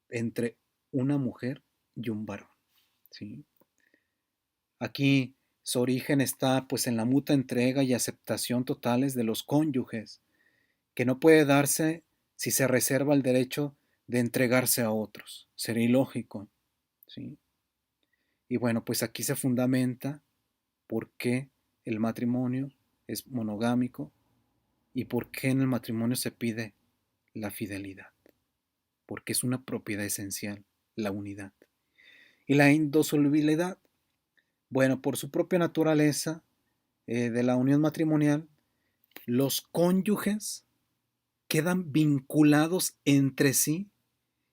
Speaker 1: entre una mujer y un varón. ¿Sí? Aquí su origen está pues en la mutua entrega y aceptación totales de los cónyuges, que no puede darse si se reserva el derecho de entregarse a otros. Sería ilógico. ¿Sí? Y bueno, pues aquí se fundamenta por qué el matrimonio es monogámico y por qué en el matrimonio se pide la fidelidad, porque es una propiedad esencial, la unidad. Y la indisolubilidad, bueno, por su propia naturaleza de la unión matrimonial, los cónyuges quedan vinculados entre sí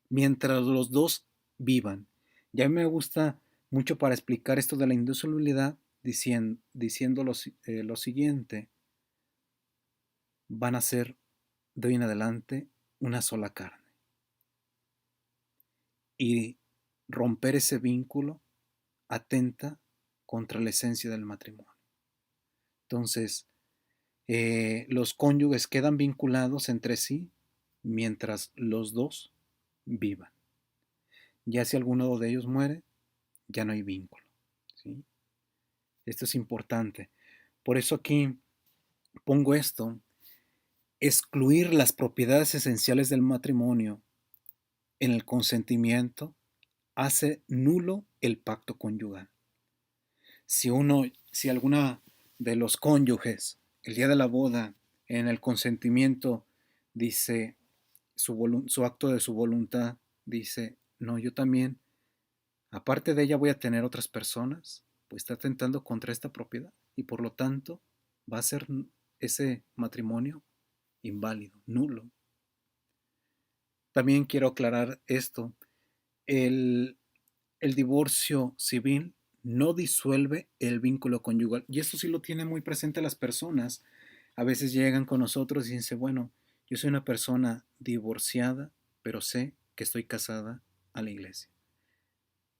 Speaker 1: mientras los dos vivan. Ya me gusta mucho para explicar esto de la indisolubilidad diciendo lo siguiente: van a ser de hoy en adelante una sola carne. Y romper ese vínculo atenta contra la esencia del matrimonio. Entonces, los cónyuges quedan vinculados entre sí mientras los dos vivan. Ya si alguno de ellos muere, ya no hay vínculo. ¿Sí? Esto es importante. Por eso aquí pongo esto: excluir las propiedades esenciales del matrimonio en el consentimiento hace nulo el pacto conyugal. Si alguna de los cónyuges, el día de la boda, en el consentimiento, dice su acto de su voluntad, dice, no, yo también, aparte de ella voy a tener otras personas, pues está atentando contra esta propiedad y por lo tanto va a ser ese matrimonio inválido, nulo. También quiero aclarar esto: el, el divorcio civil no disuelve el vínculo conyugal. Y esto sí lo tienen muy presente las personas. A veces llegan con nosotros y dicen, bueno, yo soy una persona divorciada, pero sé que estoy casada a la iglesia.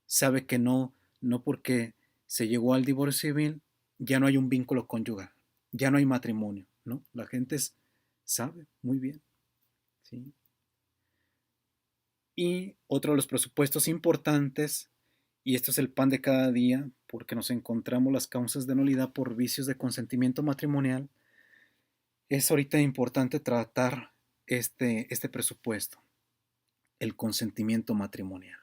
Speaker 1: Sabe que no, no porque se llegó al divorcio civil, ya no hay un vínculo conyugal, ya no hay matrimonio, ¿no? La gente sabe muy bien, ¿sí? Y otro de los presupuestos importantes, y esto es el pan de cada día, porque nos encontramos las causas de nulidad por vicios de consentimiento matrimonial, es ahorita importante tratar este presupuesto, el consentimiento matrimonial.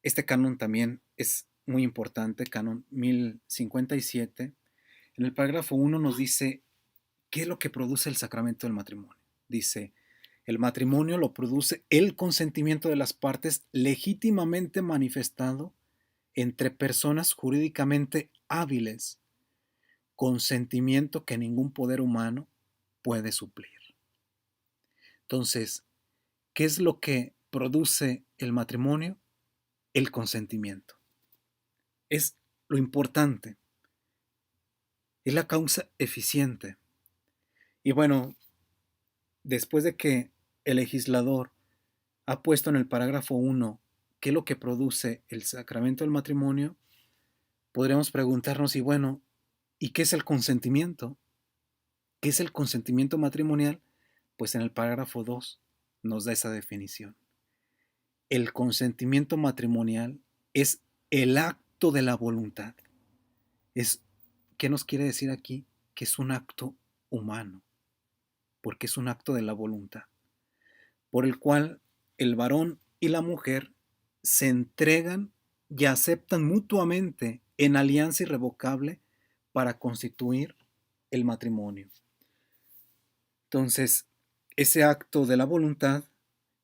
Speaker 1: Este canon también es muy importante, canon 1057. En el parágrafo 1 nos dice qué es lo que produce el sacramento del matrimonio. Dice, el matrimonio lo produce el consentimiento de las partes legítimamente manifestado entre personas jurídicamente hábiles, consentimiento que ningún poder humano puede suplir. Entonces, ¿qué es lo que produce el matrimonio? El consentimiento. Es lo importante. Es la causa eficiente. Y bueno, después de que el legislador ha puesto en el parágrafo 1 qué es lo que produce el sacramento del matrimonio, podríamos preguntarnos, y bueno, ¿y qué es el consentimiento? ¿Qué es el consentimiento matrimonial? Pues en el parágrafo 2 nos da esa definición. El consentimiento matrimonial es el acto de la voluntad. ¿Qué nos quiere decir aquí? Que es un acto humano. porque es un acto de la voluntad, por el cual el varón y la mujer se entregan y aceptan mutuamente en alianza irrevocable para constituir el matrimonio. Entonces, ese acto de la voluntad,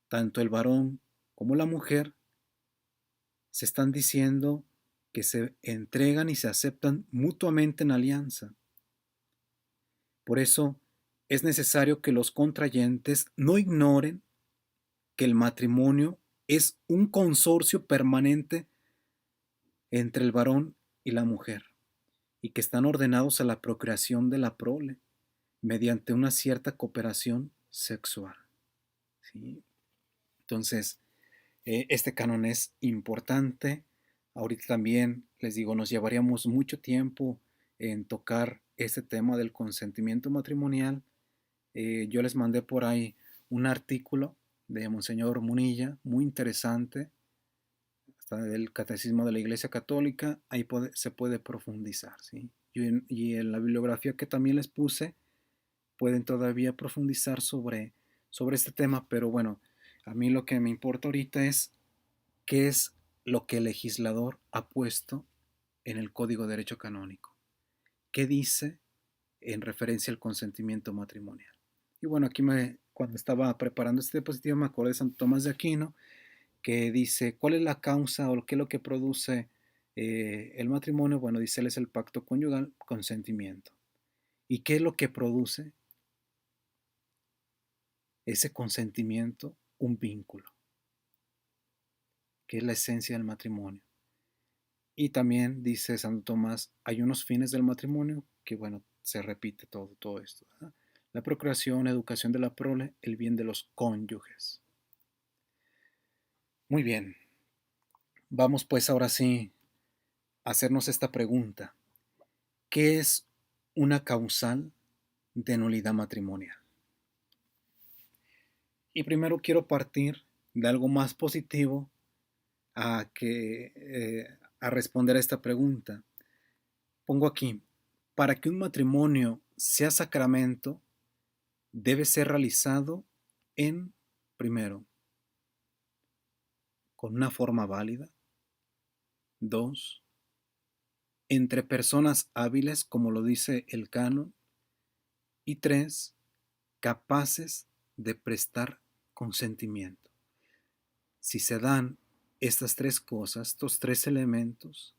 Speaker 1: tanto el varón como la mujer se están diciendo que se entregan y se aceptan mutuamente en alianza. Por eso es necesario que los contrayentes no ignoren que el matrimonio es un consorcio permanente entre el varón y la mujer y que están ordenados a la procreación de la prole mediante una cierta cooperación sexual. ¿Sí? Entonces, este canon es importante. Ahorita también les digo, nos llevaríamos mucho tiempo en tocar este tema del consentimiento matrimonial. Yo les mandé por ahí un artículo de Monseñor Munilla, muy interesante, hasta del Catecismo de la Iglesia Católica, ahí se puede profundizar, ¿sí? Y en la bibliografía que también les puse, pueden todavía profundizar sobre este tema, pero bueno, a mí lo que me importa ahorita es qué es lo que el legislador ha puesto en el Código de Derecho Canónico. ¿Qué dice en referencia al consentimiento matrimonial? Y bueno, cuando estaba preparando este diapositivo me acordé de Santo Tomás de Aquino, que dice, ¿cuál es la causa o qué es lo que produce el matrimonio? Bueno, dice él es el pacto conyugal, consentimiento. ¿Y qué es lo que produce ese consentimiento? Un vínculo, que es la esencia del matrimonio. Y también dice Santo Tomás, hay unos fines del matrimonio que, bueno, se repite todo esto, ¿verdad? La procreación, educación de la prole, el bien de los cónyuges. Muy bien, vamos pues ahora sí a hacernos esta pregunta. ¿Qué es una causal de nulidad matrimonial? Y primero quiero partir de algo más positivo a responder a esta pregunta. Pongo aquí, para que un matrimonio sea sacramento, debe ser realizado primero, con una forma válida. 2, entre personas hábiles, como lo dice el canon. Y 3, capaces de prestar consentimiento. Si se dan estas tres cosas, estos tres elementos,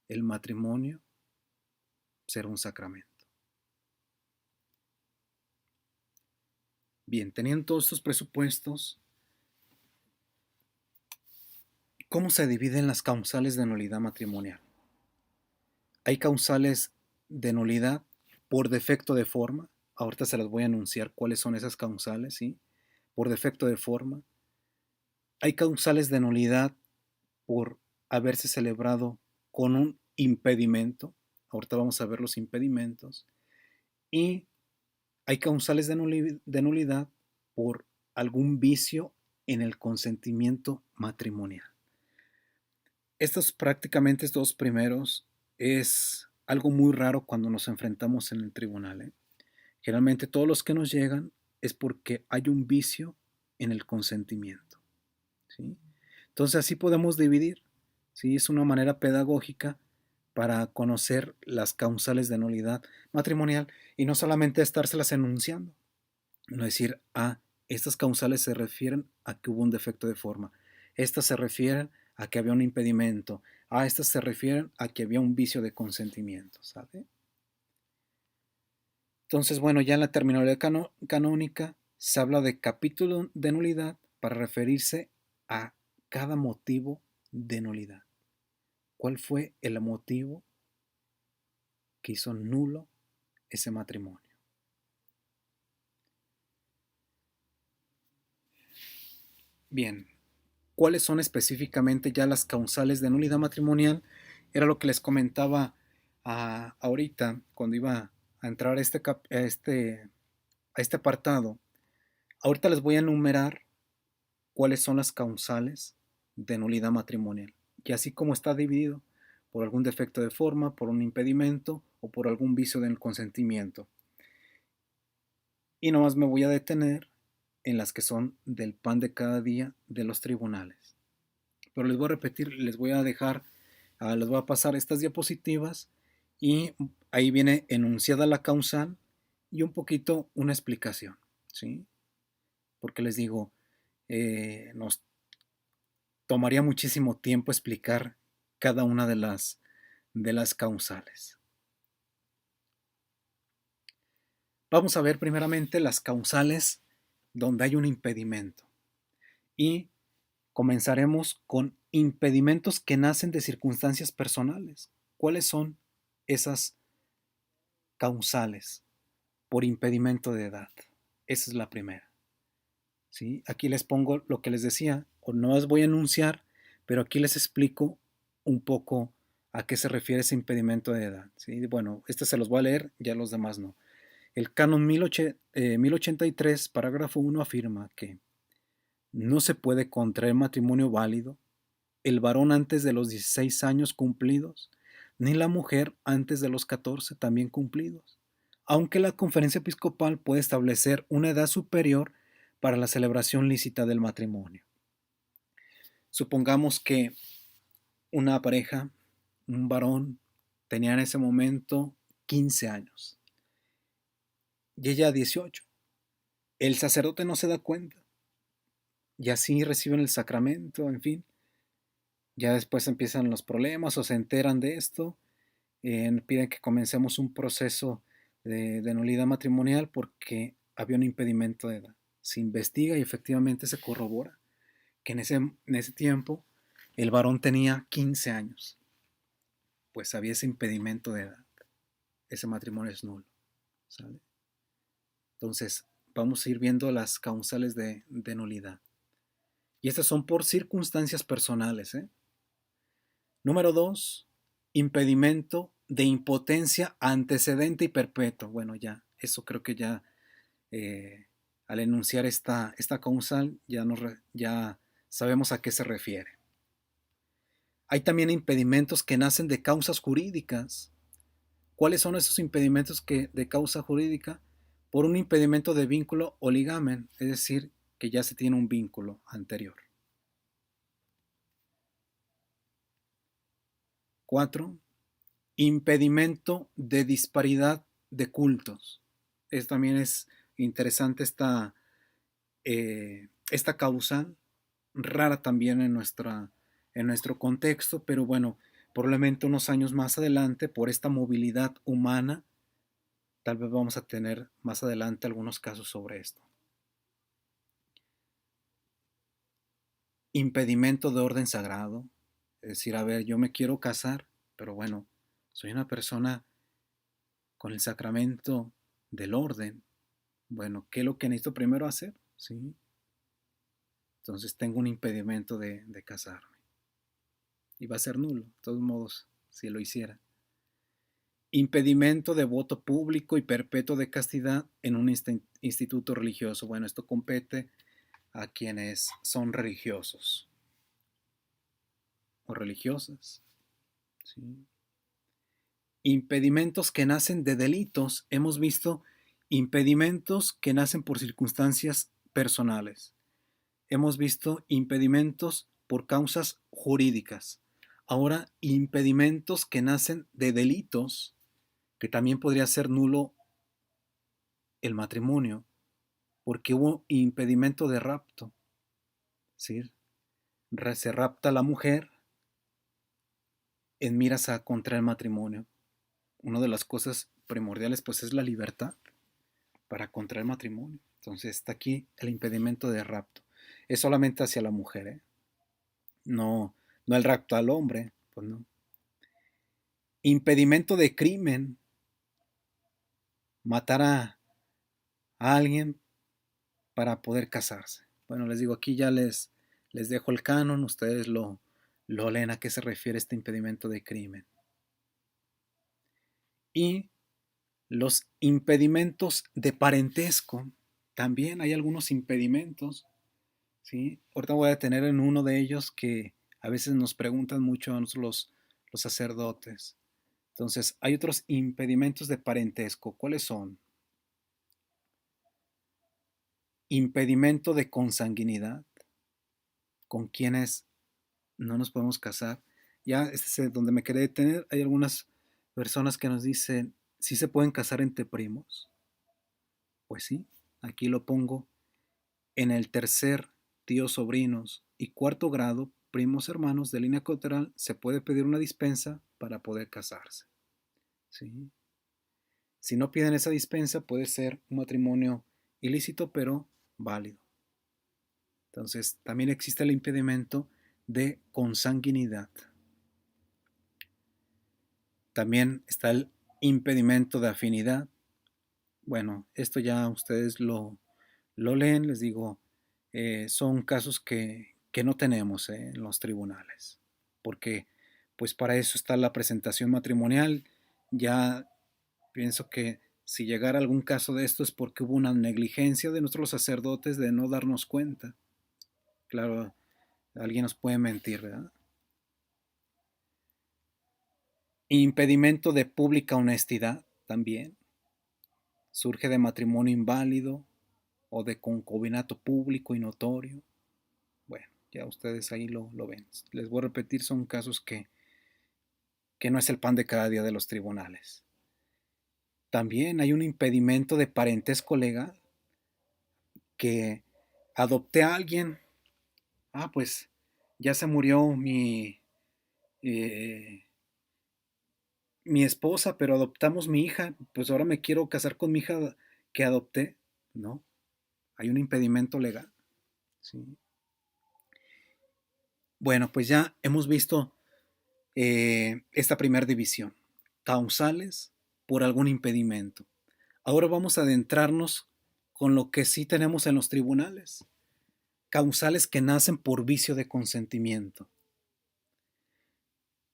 Speaker 1: el matrimonio será un sacramento. Bien, teniendo todos estos presupuestos, ¿cómo se dividen las causales de nulidad matrimonial? Hay causales de nulidad por defecto de forma. Ahorita se las voy a anunciar cuáles son esas causales, ¿sí? Por defecto de forma. Hay causales de nulidad por haberse celebrado con un impedimento. Ahorita vamos a ver los impedimentos. Y hay causales de nulidad por algún vicio en el consentimiento matrimonial. Estos dos primeros es algo muy raro cuando nos enfrentamos en el tribunal, ¿eh? Generalmente todos los que nos llegan es porque hay un vicio en el consentimiento, ¿sí? Entonces así podemos dividir, ¿sí? Es una manera pedagógica para conocer las causales de nulidad matrimonial y no solamente estárselas enunciando, no decir, estas causales se refieren a que hubo un defecto de forma, estas se refieren a que había un impedimento, estas se refieren a que había un vicio de consentimiento, ¿sabe? Entonces, bueno, ya en la terminología canónica se habla de capítulo de nulidad para referirse a cada motivo de nulidad. ¿Cuál fue el motivo que hizo nulo ese matrimonio? Bien, ¿cuáles son específicamente ya las causales de nulidad matrimonial? Era lo que les comentaba ahorita cuando iba a entrar a este apartado. Ahorita les voy a enumerar cuáles son las causales de nulidad matrimonial. Y así como está dividido por algún defecto de forma, por un impedimento o por algún vicio del consentimiento. Y nomás me voy a detener en las que son del pan de cada día de los tribunales. Pero les voy a repetir, les voy a dejar, les voy a pasar estas diapositivas y ahí viene enunciada la causal y un poquito una explicación, ¿sí? Porque les digo, nos tomaría muchísimo tiempo explicar cada una de las causales. Vamos a ver primeramente las causales donde hay un impedimento y comenzaremos con impedimentos que nacen de circunstancias personales. ¿Cuáles son esas causales por impedimento de edad? Esa es la primera. ¿Sí? Aquí les pongo lo que les decía, o no les voy a enunciar, pero aquí les explico un poco a qué se refiere ese impedimento de edad. ¿Sí? Bueno, este se los voy a leer, ya los demás no. El canon 1083, parágrafo 1, afirma que no se puede contraer matrimonio válido el varón antes de los 16 años cumplidos, ni la mujer antes de los 14 también cumplidos, aunque la conferencia episcopal puede establecer una edad superior para la celebración lícita del matrimonio. Supongamos que una pareja, un varón, tenía en ese momento 15 años y ella 18. El sacerdote no se da cuenta y así reciben el sacramento, en fin. Ya después empiezan los problemas o se enteran de esto, piden que comencemos un proceso de nulidad matrimonial porque había un impedimento de edad. Se investiga y efectivamente se corrobora que en ese tiempo el varón tenía 15 años, pues había ese impedimento de edad. Ese matrimonio es nulo, ¿sale? Entonces, vamos a ir viendo las causales de nulidad. Y estas son por circunstancias personales, ¿eh? Número 2, impedimento de impotencia antecedente y perpetuo. Bueno, ya, eso creo que ya al enunciar esta causal ya sabemos a qué se refiere. Hay también impedimentos que nacen de causas jurídicas. ¿Cuáles son esos impedimentos de causa jurídica? Por un impedimento de vínculo o ligamen, es decir, que ya se tiene un vínculo anterior. 4. Impedimento de disparidad de cultos. También es interesante esta causal, rara también en nuestro contexto, pero bueno, probablemente unos años más adelante, por esta movilidad humana, tal vez vamos a tener más adelante algunos casos sobre esto. Impedimento de orden sagrado, es decir, a ver, yo me quiero casar, pero bueno, soy una persona con el sacramento del orden. Bueno, ¿qué es lo que necesito primero hacer? ¿Sí? Entonces tengo un impedimento de casarme. Y va a ser nulo, de todos modos, si lo hiciera. Impedimento de voto público y perpetuo de castidad en un instituto religioso. Bueno, esto compete a quienes son religiosos o religiosas. ¿Sí? Impedimentos que nacen de delitos. Hemos visto impedimentos que nacen por circunstancias personales. Hemos visto impedimentos por causas jurídicas. Ahora, impedimentos que nacen de delitos, que también podría ser nulo el matrimonio, porque hubo impedimento de rapto. ¿Sí? Se rapta a la mujer en miras a contra el matrimonio. Una de las cosas primordiales pues es la libertad para contraer matrimonio. Entonces está aquí el impedimento de rapto. Es solamente hacia la mujer, ¿eh? No, no el rapto al hombre, pues no. Impedimento de crimen, matar a alguien para poder casarse. Bueno, les digo, aquí ya les dejo el canon, ustedes lo leen a qué se refiere este impedimento de crimen. Y los impedimentos de parentesco, también hay algunos impedimentos, ¿sí? Ahorita voy a detener en uno de ellos que a veces nos preguntan mucho a nosotros los sacerdotes. Entonces, hay otros impedimentos de parentesco. ¿Cuáles son? impedimento de consanguinidad, con quienes no nos podemos casar. Ya, este es donde me quedé detener. Hay algunas personas que nos dicen, ¿sí se pueden casar entre primos? Pues sí, aquí lo pongo. En el tercer, tíos, sobrinos y cuarto grado, primos hermanos de línea colateral, se puede pedir una dispensa para poder casarse. ¿Sí? Si no piden esa dispensa, puede ser un matrimonio ilícito, pero válido. Entonces, también existe el impedimento de consanguinidad. También está el impedimento de afinidad. Bueno, esto ya ustedes lo leen, les digo, son casos que no tenemos en los tribunales, porque pues para eso está la presentación matrimonial. Ya pienso que si llegara algún caso de esto es porque hubo una negligencia de nuestros sacerdotes de no darnos cuenta. Claro, alguien nos puede mentir, ¿verdad? Impedimento de pública honestidad también. Surge de matrimonio inválido o de concubinato público y notorio. Bueno, ya ustedes ahí lo ven. Les voy a repetir, son casos que no es el pan de cada día de los tribunales. También hay un impedimento de parentesco legal, que adopté a alguien. Pues ya se murió eh, mi esposa, pero adoptamos mi hija. Pues ahora me quiero casar con mi hija que adopté. No, hay un impedimento legal. ¿Sí? Bueno, pues ya hemos visto esta primera división, causales por algún impedimento. Ahora vamos a adentrarnos con lo que sí tenemos en los tribunales, causales que nacen por vicio de consentimiento.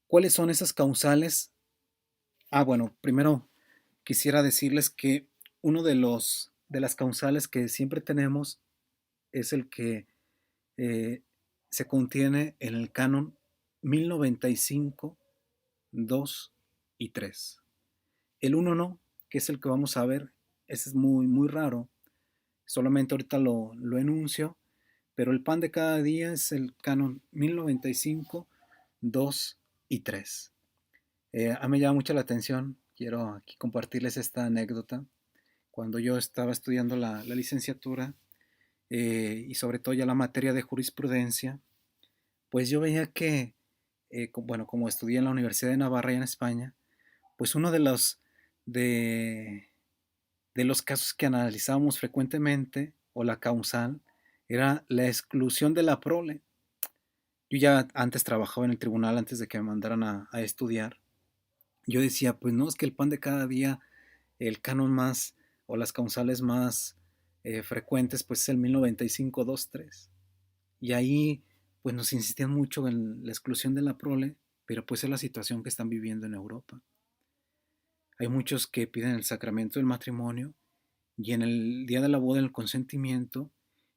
Speaker 1: ¿Cuáles son esas causales? Bueno, primero quisiera decirles que uno de las causales que siempre tenemos es el que eh, se contiene en el canon 1095, 2 y 3. El uno no, que es el que vamos a ver, ese es muy, muy raro. Solamente ahorita lo enuncio, pero el pan de cada día es el canon 1095, 2 y 3. A mí me llama mucho la atención, quiero aquí compartirles esta anécdota. Cuando yo estaba estudiando la licenciatura y sobre todo ya la materia de jurisprudencia, pues yo veía que, bueno, como estudié en la Universidad de Navarra y en España, pues uno de, de los casos que analizábamos frecuentemente, o la causal, era la exclusión de la prole. Yo ya antes trabajaba en el tribunal antes de que me mandaran a estudiar. Yo decía, pues no, es que el pan de cada día, el canon más, o las causales más frecuentes, pues es el 1095-2-3. Y ahí, pues nos insistían mucho en la exclusión de la prole, pero pues es la situación que están viviendo en Europa. Hay muchos que piden el sacramento del matrimonio y en el día de la boda, en el consentimiento,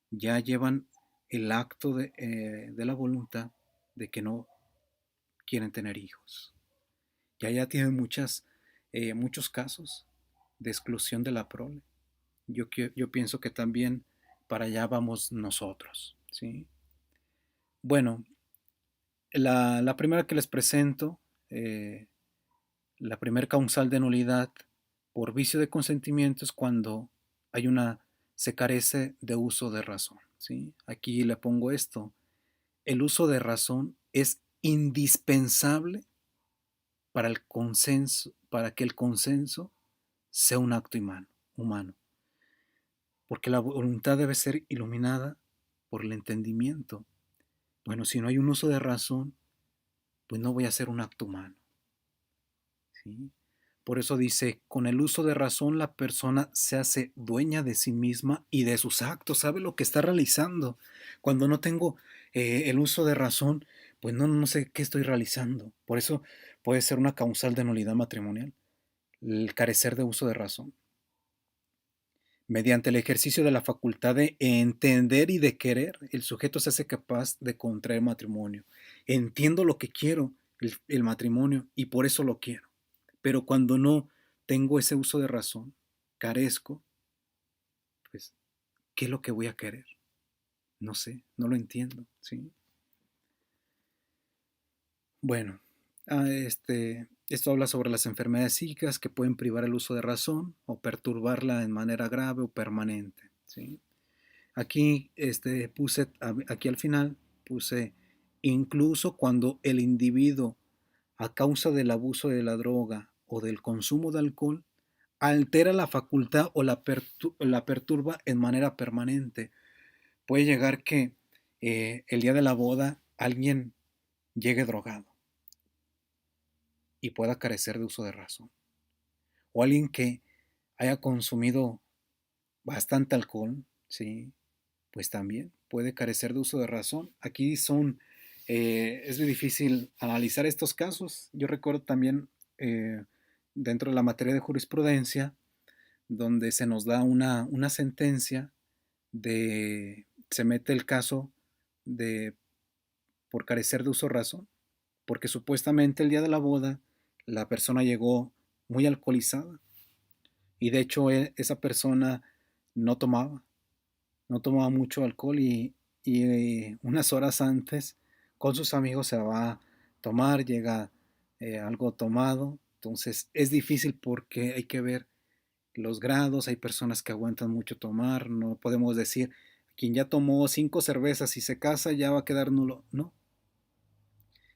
Speaker 1: ya llevan el acto de la voluntad de que no quieren tener hijos. Ya tienen muchos casos de exclusión de la prole. Yo pienso que también para allá vamos nosotros, ¿sí? Bueno, la primera que les presento, eh, la primera causal de nulidad por vicio de consentimiento es cuando se carece de uso de razón, ¿sí? Aquí le pongo esto. El uso de razón es indispensable para el consenso, para que el consenso sea un acto humano, porque la voluntad debe ser iluminada por el entendimiento. Bueno, si no hay un uso de razón, pues no voy a hacer un acto humano, ¿sí? Por eso dice, con el uso de razón la persona se hace dueña de sí misma y de sus actos, sabe lo que está realizando. Cuando no tengo el uso de razón, pues no sé qué estoy realizando. Por eso puede ser una causal de nulidad matrimonial, el carecer de uso de razón. Mediante el ejercicio de la facultad de entender y de querer, el sujeto se hace capaz de contraer matrimonio. Entiendo lo que quiero, el matrimonio, y por eso lo quiero. Pero cuando no tengo ese uso de razón, carezco, pues ¿qué es lo que voy a querer? No sé, no lo entiendo, ¿sí? Bueno, esto habla sobre las enfermedades psíquicas que pueden privar el uso de razón o perturbarla en manera grave o permanente, ¿sí? Aquí, aquí al final puse, incluso cuando el individuo, a causa del abuso de la droga o del consumo de alcohol, altera la facultad o la perturba en manera permanente. Puede llegar que el día de la boda alguien llegue drogado y pueda carecer de uso de razón. O alguien que haya consumido bastante alcohol, ¿sí? Pues también puede carecer de uso de razón. Aquí es muy difícil analizar estos casos. Yo recuerdo también eh, dentro de la materia de jurisprudencia, donde se nos da una sentencia se mete el caso de por carecer de uso de razón, porque supuestamente el día de la boda la persona llegó muy alcoholizada y de hecho esa persona no tomaba, no tomaba mucho alcohol y unas horas antes con sus amigos se va a tomar, llega algo tomado, entonces es difícil porque hay que ver los grados, hay personas que aguantan mucho tomar, no podemos decir, quien ya tomó 5 cervezas y se casa ya va a quedar nulo, no.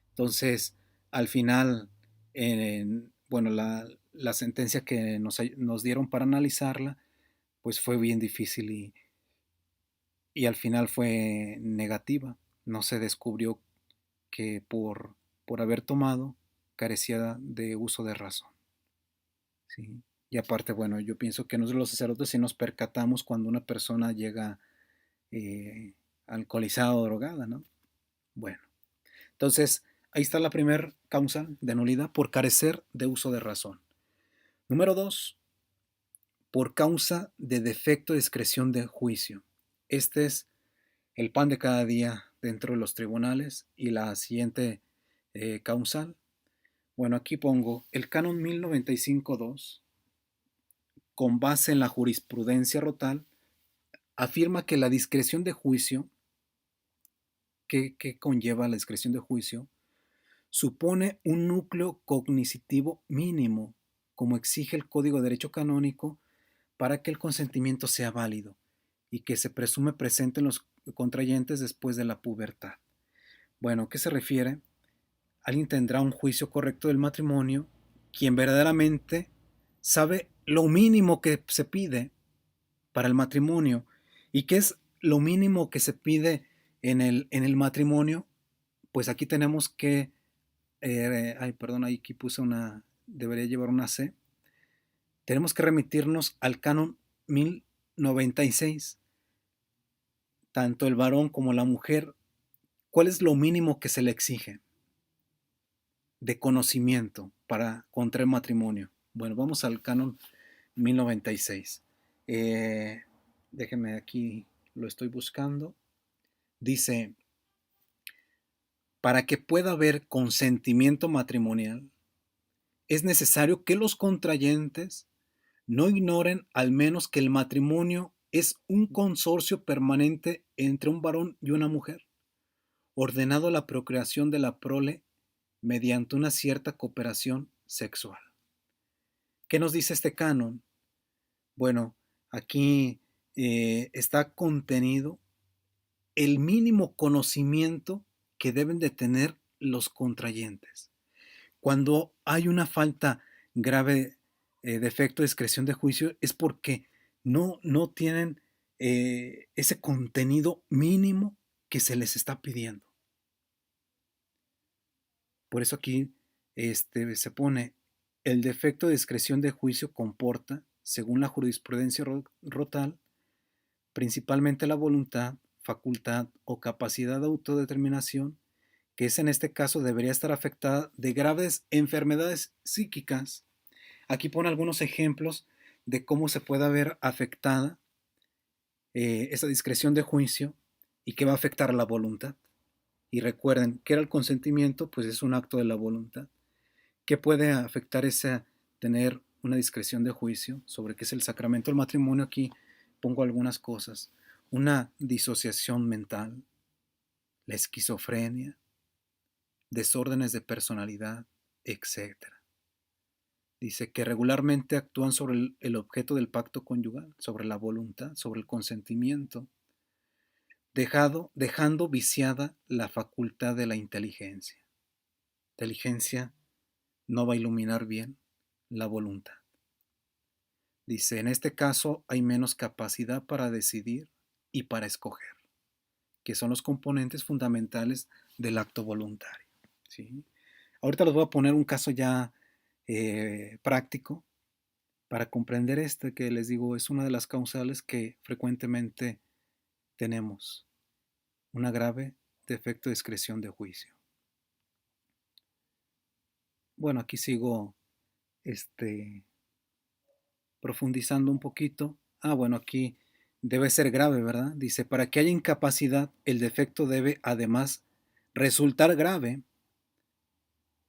Speaker 1: Entonces, al final, bueno, la sentencia que nos dieron para analizarla, pues fue bien difícil y al final fue negativa. No se descubrió que por haber tomado carecía de uso de razón. ¿Sí? Y aparte, bueno, yo pienso que nosotros los sacerdotes sí nos percatamos cuando una persona llega alcoholizada o drogada, ¿no? Bueno, entonces ahí está la primera causa de nulidad por carecer de uso de razón. Número 2, por causa de defecto de discreción de juicio. Este es el pan de cada día dentro de los tribunales y la siguiente causal. Bueno, aquí pongo el canon 1095.2, con base en la jurisprudencia rotal, afirma que la discreción de juicio, que conlleva la discreción de juicio, supone un núcleo cognitivo mínimo, como exige el Código de Derecho Canónico, para que el consentimiento sea válido y que se presume presente en los contrayentes después de la pubertad. Bueno, ¿qué se refiere? Alguien tendrá un juicio correcto del matrimonio, quien verdaderamente sabe lo mínimo que se pide para el matrimonio. ¿Y qué es lo mínimo que se pide en el matrimonio? Pues aquí tenemos que, ay, perdón, aquí puse debería llevar una C. Tenemos que remitirnos al canon 1096, tanto el varón como la mujer. ¿Cuál es lo mínimo que se le exige de conocimiento para contraer matrimonio? Bueno, vamos al canon 1096. Déjenme aquí, lo estoy buscando. Dice, para que pueda haber consentimiento matrimonial, es necesario que los contrayentes no ignoren al menos que el matrimonio es un consorcio permanente entre un varón y una mujer, ordenado a la procreación de la prole mediante una cierta cooperación sexual. ¿Qué nos dice este canon? Bueno, aquí está contenido el mínimo conocimiento que deben de tener los contrayentes. Cuando hay una falta grave de efecto de discreción de juicio es porque no tienen ese contenido mínimo que se les está pidiendo. Por eso aquí se pone el defecto de discreción de juicio comporta, según la jurisprudencia rotal, principalmente la voluntad, facultad o capacidad de autodeterminación, que es en este caso debería estar afectada de graves enfermedades psíquicas. Aquí pone algunos ejemplos de cómo se puede ver afectada esa discreción de juicio y que va a afectar la voluntad. Y recuerden, ¿qué era el consentimiento? Pues es un acto de la voluntad. ¿Qué puede afectar tener una discreción de juicio sobre qué es el sacramento del matrimonio? Aquí pongo algunas cosas. una disociación mental, la esquizofrenia, desórdenes de personalidad, etcétera. Dice que regularmente actúan sobre el objeto del pacto conyugal, sobre la voluntad, sobre el consentimiento, dejando viciada la facultad de la inteligencia. Inteligencia no va a iluminar bien la voluntad. Dice, en este caso hay menos capacidad para decidir y para escoger, que son los componentes fundamentales del acto voluntario. ¿Sí? Ahorita les voy a poner un caso ya práctico para comprender este que les digo es una de las causales que frecuentemente tenemos, una grave defecto de discreción de juicio. Bueno, aquí sigo este, profundizando un poquito. Bueno, aquí debe ser grave, ¿verdad? Dice, para que haya incapacidad, el defecto debe además resultar grave,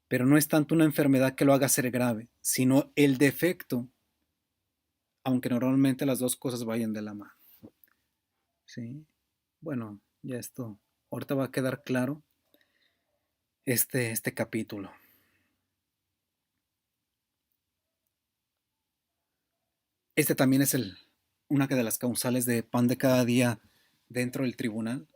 Speaker 1: pero no es tanto una enfermedad que lo haga ser grave, sino el defecto, aunque normalmente las dos cosas vayan de la mano. ¿Sí? Bueno, ya esto, ahorita va a quedar claro este capítulo. Este también es una de las causales de pan de cada día dentro del tribunal.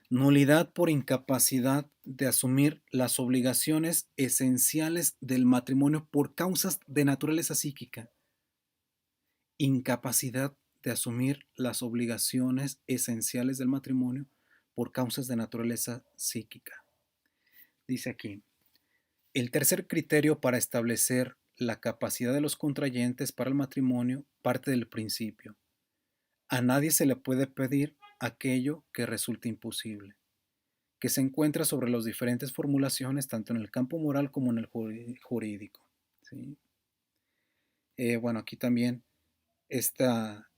Speaker 1: Nulidad por incapacidad de asumir las obligaciones esenciales del matrimonio por causas de naturaleza psíquica. Incapacidad de asumir las obligaciones esenciales del matrimonio por causas de naturaleza psíquica. Dice aquí, el tercer criterio para establecer la capacidad de los contrayentes para el matrimonio parte del principio. A nadie se le puede pedir aquello que resulte imposible, que se encuentra sobre las diferentes formulaciones tanto en el campo moral como en el jurídico. ¿Sí? Bueno, aquí también esta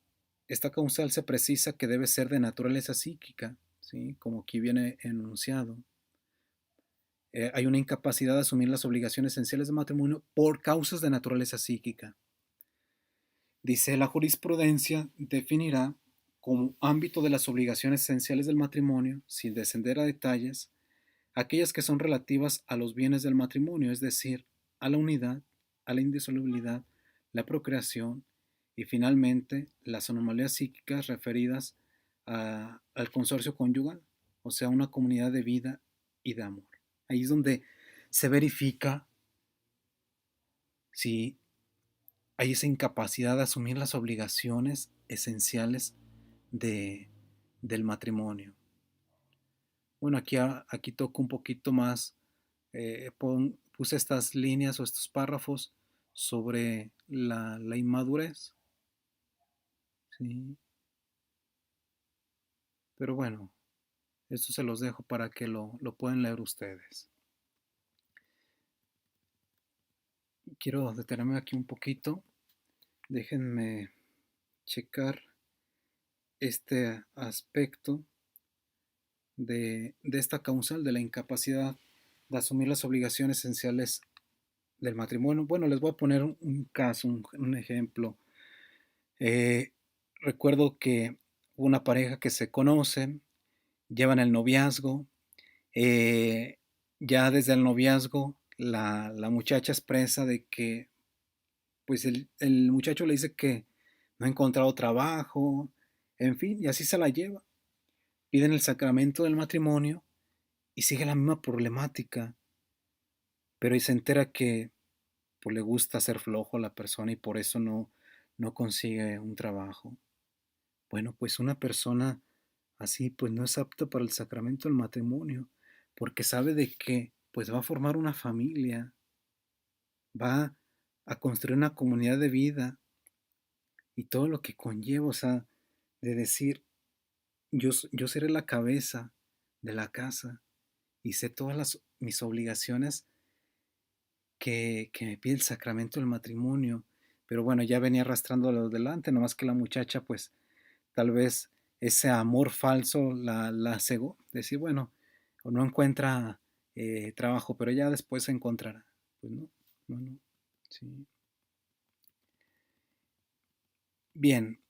Speaker 1: causal se precisa que debe ser de naturaleza psíquica, ¿sí? Como aquí viene enunciado. Hay una incapacidad de asumir las obligaciones esenciales del matrimonio por causas de naturaleza psíquica. Dice, la jurisprudencia definirá como ámbito de las obligaciones esenciales del matrimonio, sin descender a detalles, aquellas que son relativas a los bienes del matrimonio, es decir, a la unidad, a la indisolubilidad, la procreación y finalmente las anomalías psíquicas referidas al consorcio conyugal, o sea, una comunidad de vida y de amor. Ahí es donde se verifica si hay esa incapacidad de asumir las obligaciones esenciales de, del matrimonio. Bueno, aquí toco un poquito más, puse estas líneas o estos párrafos sobre la inmadurez, ¿sí? Pero bueno, esto se los dejo para que lo puedan leer ustedes. Quiero detenerme aquí un poquito. Déjenme checar este aspecto de esta causal de la incapacidad de asumir las obligaciones esenciales del matrimonio. Bueno, les voy a poner un caso, un ejemplo. Eh, Recuerdo que una pareja que se conocen, llevan el noviazgo, eh, ya desde el noviazgo la muchacha expresa de que pues el muchacho le dice que no ha encontrado trabajo, en fin, y así se la lleva. Piden el sacramento del matrimonio y sigue la misma problemática, pero y se entera que pues, le gusta ser flojo a la persona y por eso no consigue un trabajo. Bueno, pues una persona así pues no es apta para el sacramento del matrimonio, porque sabe de que pues va a formar una familia, va a construir una comunidad de vida y todo lo que conlleva, o sea, de decir, yo seré la cabeza de la casa y sé todas mis obligaciones que me pide el sacramento del matrimonio, pero bueno, ya venía arrastrándolo delante, nomás que la muchacha pues tal vez ese amor falso la cegó, decir, bueno, o no encuentra trabajo, pero ya después se encontrará. Pues no, no, sí. Bien,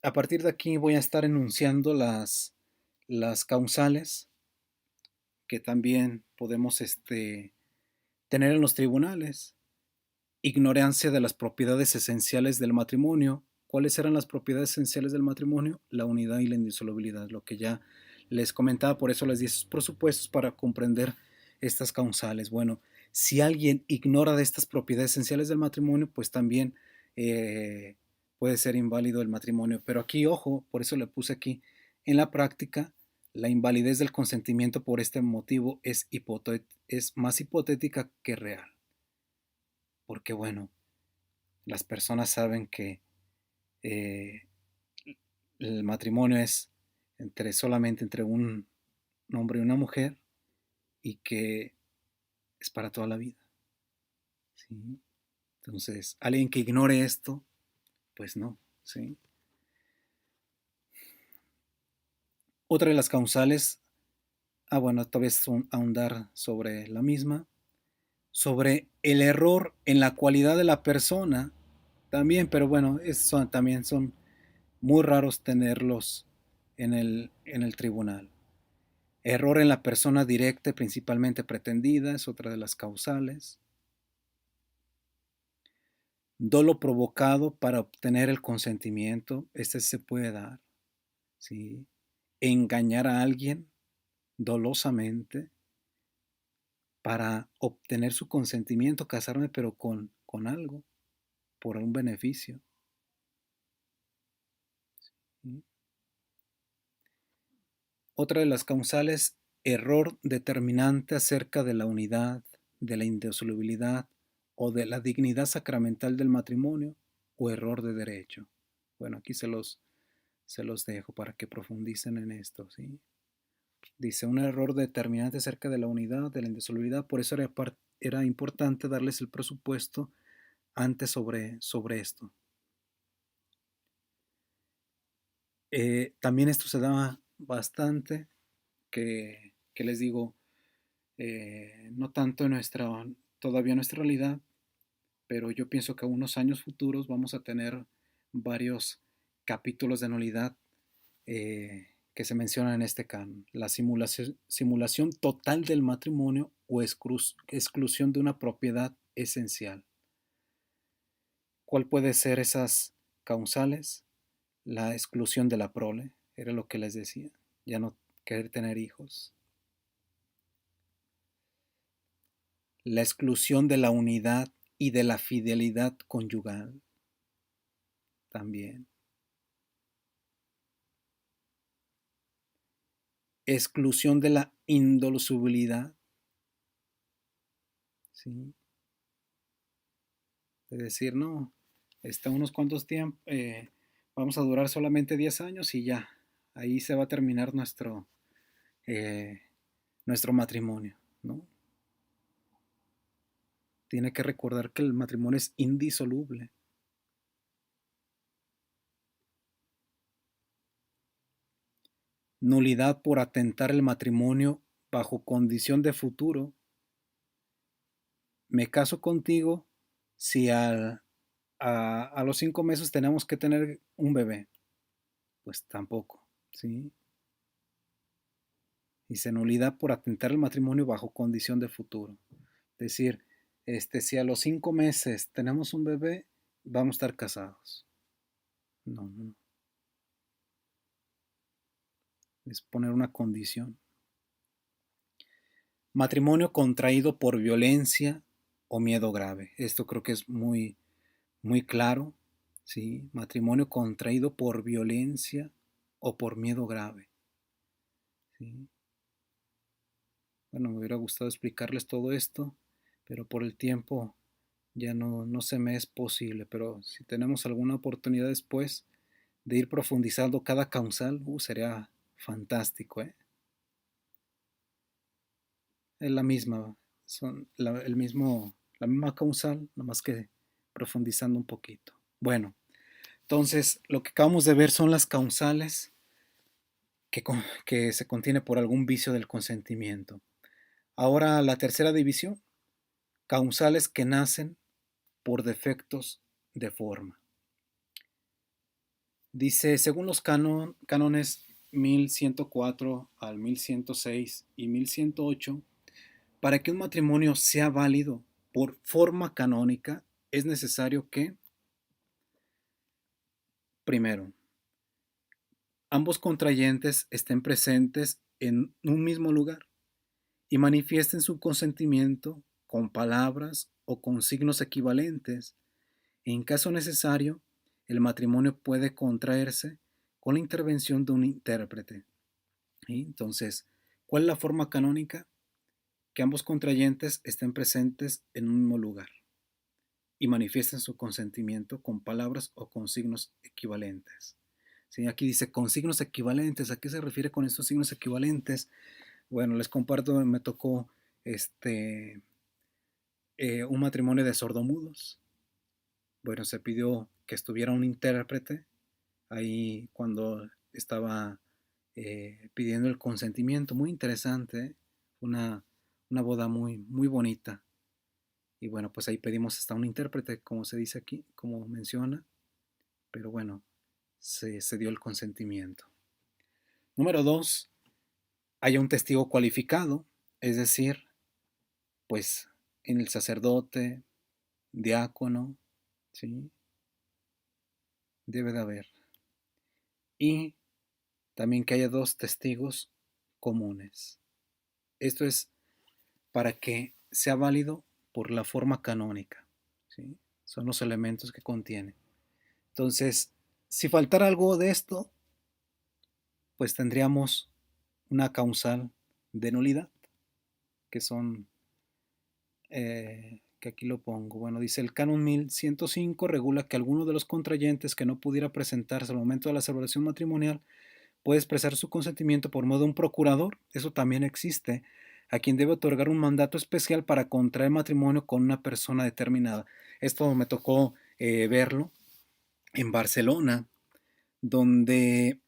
Speaker 1: A partir de aquí voy a estar enunciando las causales que también podemos tener en los tribunales. Ignorancia de las propiedades esenciales del matrimonio. ¿Cuáles eran las propiedades esenciales del matrimonio? La unidad y la indisolubilidad, lo que ya les comentaba, por eso les di esos presupuestos para comprender estas causales. Bueno, si alguien ignora de estas propiedades esenciales del matrimonio, pues también eh, puede ser inválido el matrimonio. Pero aquí, ojo, por eso le puse aquí, en la práctica, la invalidez del consentimiento por este motivo es más hipotética que real. Porque bueno, las personas saben que eh, el matrimonio es solamente entre un hombre y una mujer y que es para toda la vida, ¿sí? Entonces, alguien que ignore esto, pues no, ¿sí? Otra de las causales, bueno, tal vez ahondar sobre la misma, sobre el error en la cualidad de la persona, también, pero bueno, también son muy raros tenerlos en el tribunal. Error en la persona directa y principalmente pretendida es otra de las causales. Dolo provocado para obtener el consentimiento, este se puede dar, ¿sí? Engañar a alguien dolosamente para obtener su consentimiento, casarme, pero con algo, por un beneficio, ¿sí? Otra de las causales, error determinante acerca de la unidad, de la indisolubilidad o de la dignidad sacramental del matrimonio o error de derecho. Bueno, aquí se los dejo para que profundicen en esto, ¿sí? Dice, un error determinante acerca de la unidad, de la indisolubilidad, por eso era importante darles el presupuesto antes sobre esto. También esto se daba bastante, que les digo, no tanto en todavía en nuestra realidad, pero yo pienso que a unos años futuros vamos a tener varios capítulos de nulidad que se mencionan en este canon. La simulación total del matrimonio o exclusión de una propiedad esencial. ¿Cuál puede ser esas causales? La exclusión de la prole, era lo que les decía, ya no querer tener hijos. La exclusión de la unidad y de la fidelidad conyugal también. Exclusión de la indolucibilidad, ¿sí? De decir, no, unos cuantos tiempos, vamos a durar solamente 10 años y ya, ahí se va a terminar eh, nuestro matrimonio, ¿no? Tiene que recordar que el matrimonio es indisoluble. Nulidad por atentar el matrimonio bajo condición de futuro. Me caso contigo si a los 5 meses tenemos que tener un bebé. Pues tampoco, ¿sí? Dice nulidad por atentar el matrimonio bajo condición de futuro. Es decir, si a los 5 meses tenemos un bebé, vamos a estar casados. No, no, es poner una condición. Matrimonio contraído por violencia o miedo grave. Esto creo que es muy, muy claro, ¿sí? Matrimonio contraído por violencia o por miedo grave, ¿sí? Bueno, me hubiera gustado explicarles todo esto, pero por el tiempo ya no se me es posible, pero si tenemos alguna oportunidad después de ir profundizando cada causal, sería fantástico, ¿eh? Es la misma, la misma causal, nada más que profundizando un poquito. Bueno, entonces lo que acabamos de ver son las causales que se contiene por algún vicio del consentimiento. Ahora la tercera división, causales que nacen por defectos de forma. Dice, según los cánones 1104 al 1106 y 1108, para que un matrimonio sea válido por forma canónica, es necesario que, primero, ambos contrayentes estén presentes en un mismo lugar y manifiesten su consentimiento con palabras o con signos equivalentes. En caso necesario, el matrimonio puede contraerse con la intervención de un intérprete. ¿Sí? Entonces, ¿cuál es la forma canónica? Que ambos contrayentes estén presentes en un mismo lugar y manifiesten su consentimiento con palabras o con signos equivalentes. ¿Sí? Aquí dice con signos equivalentes. ¿A qué se refiere con estos signos equivalentes? Bueno, les comparto, me tocó este, un matrimonio de sordomudos. Bueno, se pidió que estuviera un intérprete ahí cuando estaba pidiendo el consentimiento. Muy interesante, ¿eh? una, una boda muy, muy bonita. Y bueno, pues ahí pedimos hasta un intérprete, como se dice aquí, como menciona, pero bueno, se dio el consentimiento. Número dos, haya un testigo cualificado, es decir, pues en el sacerdote, diácono, ¿sí? Debe de haber. Y también que haya dos testigos comunes. Esto es para que sea válido por la forma canónica, ¿sí? Son los elementos que contiene. Entonces, si faltara algo de esto, pues tendríamos una causal de nulidad, que son, que aquí lo pongo. Bueno, dice el canon 1105 regula que alguno de los contrayentes que no pudiera presentarse al momento de la celebración matrimonial puede expresar su consentimiento por medio de un procurador, eso también existe, a quien debe otorgar un mandato especial para contraer matrimonio con una persona determinada. Esto me tocó verlo en Barcelona, donde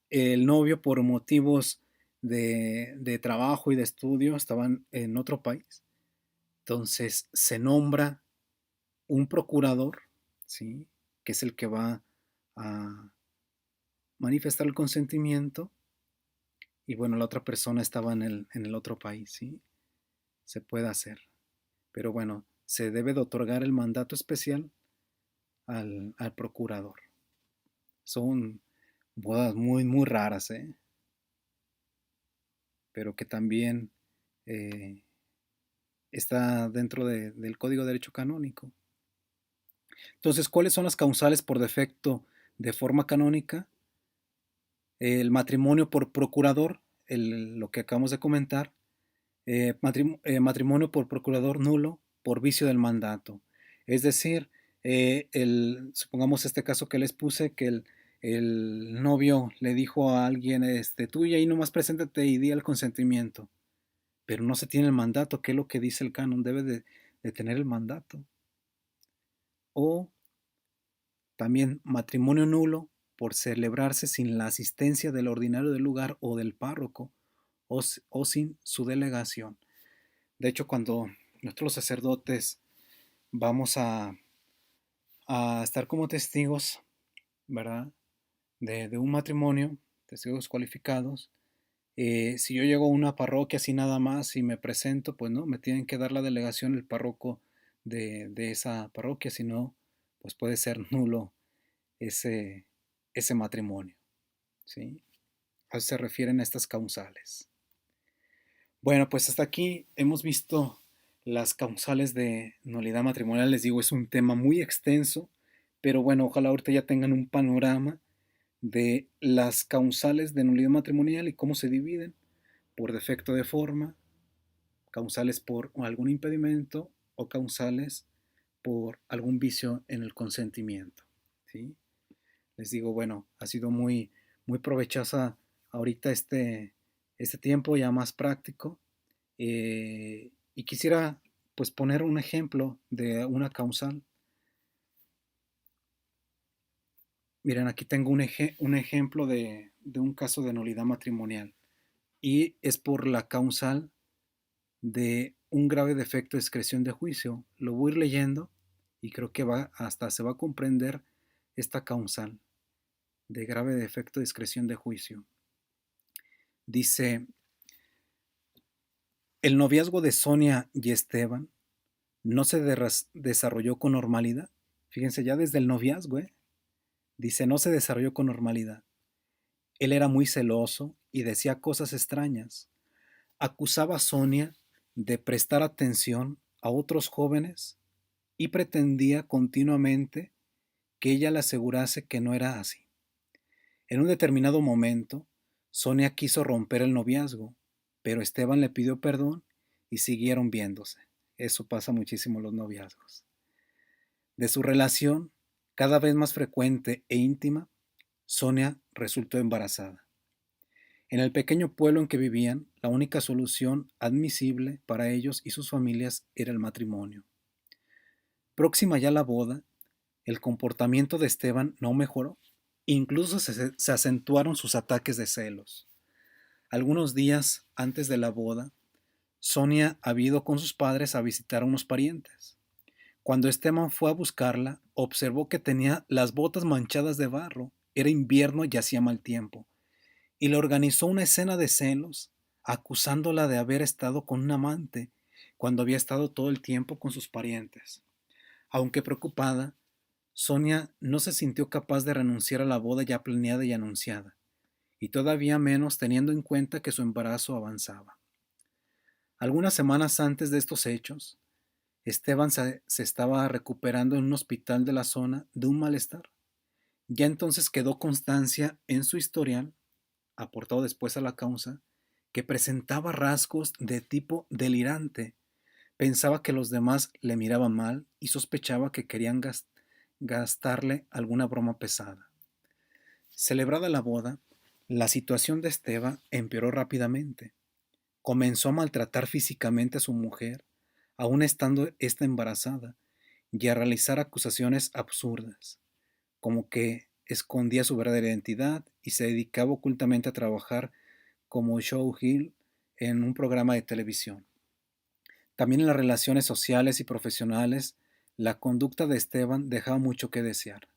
Speaker 1: el novio por motivos de trabajo y de estudio estaban en otro país. Entonces se nombra un procurador, ¿sí? Que es el que va a manifestar el consentimiento y bueno, la otra persona estaba en el otro país, ¿sí? Se puede hacer. Pero bueno, se debe de otorgar el mandato especial al procurador. Son bodas muy, muy raras, ¿eh? Pero que también eh, está dentro del Código de Derecho Canónico. Entonces, ¿cuáles son las causales por defecto de forma canónica? El matrimonio por procurador, lo que acabamos de comentar, matrimonio por procurador nulo por vicio del mandato. Es decir, supongamos este caso que les puse, que el novio le dijo a alguien, tú y ahí nomás preséntate y di el consentimiento, pero no se tiene el mandato, que es lo que dice el canon, debe de tener el mandato. O también matrimonio nulo por celebrarse sin la asistencia del ordinario del lugar o del párroco o sin su delegación. De hecho, cuando nosotros los sacerdotes vamos a estar como testigos, ¿verdad? De un matrimonio, testigos cualificados, si yo llego a una parroquia así nada más y me presento, pues no, me tienen que dar la delegación el párroco de esa parroquia, si no, pues puede ser nulo ese, ese matrimonio, ¿sí? A eso se refieren a estas causales. Bueno, pues hasta aquí hemos visto las causales de nulidad matrimonial. Les digo, es un tema muy extenso, pero bueno, ojalá ahorita ya tengan un panorama de las causales de nulidad matrimonial y cómo se dividen por defecto de forma, causales por algún impedimento o causales por algún vicio en el consentimiento, ¿sí? Les digo, bueno, ha sido muy, muy provechosa ahorita este tiempo ya más práctico. Y quisiera pues poner un ejemplo de una causal. Miren, aquí tengo un ejemplo de un caso de nulidad matrimonial y es por la causal de un grave defecto de excreción de juicio. Lo voy a ir leyendo y creo que hasta se va a comprender esta causal. de grave defecto de discreción de juicio. Dice, el noviazgo de Sonia y Esteban no se desarrolló con normalidad. Fíjense, ya desde el noviazgo, dice, no se desarrolló con normalidad. Él era muy celoso y decía cosas extrañas. Acusaba a Sonia de prestar atención a otros jóvenes y pretendía continuamente que ella le asegurase que no era así. En un determinado momento, Sonia quiso romper el noviazgo, pero Esteban le pidió perdón y siguieron viéndose. Eso pasa muchísimo en los noviazgos. De su relación, cada vez más frecuente e íntima, Sonia resultó embarazada. En el pequeño pueblo en que vivían, la única solución admisible para ellos y sus familias era el matrimonio. Próxima ya la boda, el comportamiento de Esteban no mejoró. Incluso se acentuaron sus ataques de celos. Algunos días antes de la boda, Sonia había ido con sus padres a visitar a unos parientes. Cuando Esteban fue a buscarla, observó que tenía las botas manchadas de barro. Era invierno y hacía mal tiempo. Y le organizó una escena de celos, acusándola de haber estado con un amante cuando había estado todo el tiempo con sus parientes. Aunque preocupada, Sonia no se sintió capaz de renunciar a la boda ya planeada y anunciada, y todavía menos teniendo en cuenta que su embarazo avanzaba. Algunas semanas antes de estos hechos, Esteban se estaba recuperando en un hospital de la zona de un malestar. Ya entonces quedó constancia en su historial, aportado después a la causa, que presentaba rasgos de tipo delirante. Pensaba que los demás le miraban mal y sospechaba que querían gastarle alguna broma pesada. Celebrada la boda, la situación de Esteban empeoró rápidamente. Comenzó a maltratar físicamente a su mujer, aun estando ésta embarazada, y a realizar acusaciones absurdas, como que escondía su verdadera identidad y se dedicaba ocultamente a trabajar como showgirl en un programa de televisión. También en las relaciones sociales y profesionales, la conducta de Esteban dejaba mucho que desear.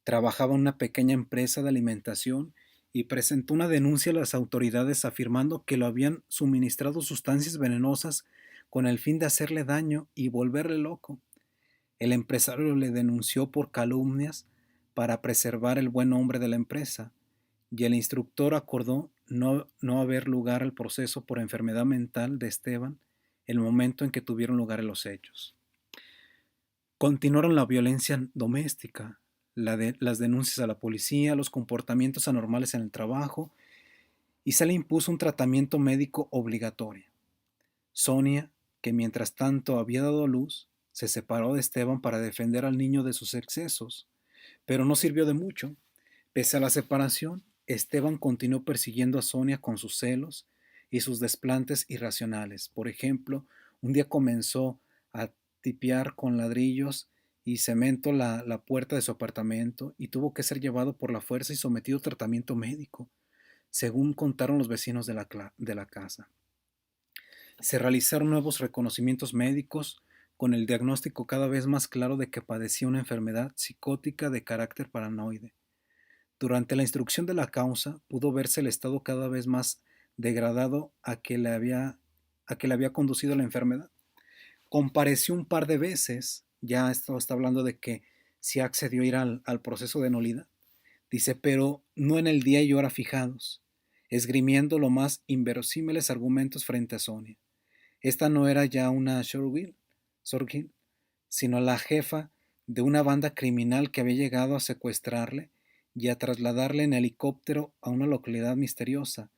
Speaker 1: Trabajaba en una pequeña empresa de alimentación y presentó una denuncia a las autoridades afirmando que lo habían suministrado sustancias venenosas con el fin de hacerle daño y volverle loco. El empresario le denunció por calumnias para preservar el buen nombre de la empresa y el instructor acordó no haber lugar al proceso por enfermedad mental de Esteban el momento en que tuvieron lugar los hechos. Continuaron la violencia doméstica, las denuncias a la policía, los comportamientos anormales en el trabajo y se le impuso un tratamiento médico obligatorio. Sonia, que mientras tanto había dado a luz, se separó de Esteban para defender al niño de sus excesos, pero no sirvió de mucho. Pese a la separación, Esteban continuó persiguiendo a Sonia con sus celos y sus desplantes irracionales. Por ejemplo, un día comenzó a tipear con ladrillos y cemento la puerta de su apartamento y tuvo que ser llevado por la fuerza y sometido a tratamiento médico, según contaron los vecinos de la casa. Se realizaron nuevos reconocimientos médicos con el diagnóstico cada vez más claro de que padecía una enfermedad psicótica de carácter paranoide. Durante la instrucción de la causa pudo verse el estado cada vez más degradado a que le había conducido la enfermedad. Compareció un par de veces, ya esto está hablando de que sí accedió a ir al proceso de nulidad. Dice, pero no en el día y hora fijados, esgrimiendo lo más inverosímiles argumentos frente a Sonia. Esta no era ya una showgirl, sino la jefa de una banda criminal que había llegado a secuestrarle y a trasladarle en helicóptero a una localidad misteriosa,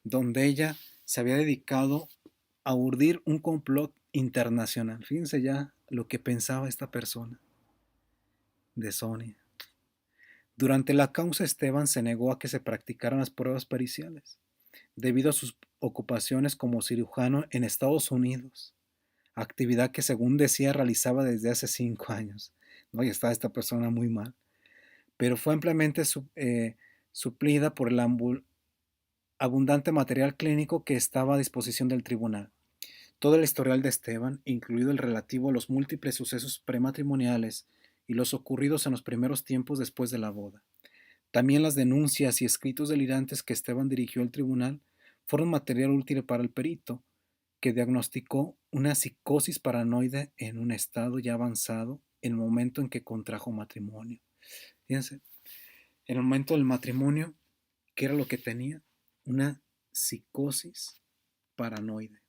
Speaker 1: donde ella se había dedicado a urdir un complot internacional. Fíjense ya lo que pensaba esta persona de Sonia. Durante la causa, Esteban se negó a que se practicaran las pruebas periciales, debido a sus ocupaciones como cirujano en Estados Unidos, actividad que según decía realizaba desde hace 5 años. ¿No? Y estaba esta persona muy mal, pero fue ampliamente suplida por el abundante material clínico que estaba a disposición del tribunal. Todo el historial de Esteban, incluido el relativo a los múltiples sucesos prematrimoniales y los ocurridos en los primeros tiempos después de la boda, También las denuncias y escritos delirantes que Esteban dirigió al tribunal fueron material útil para el perito, que diagnosticó una psicosis paranoide en un estado ya avanzado en el momento en que contrajo matrimonio. Fíjense, en el momento del matrimonio, ¿qué era lo que tenía? Una psicosis paranoide.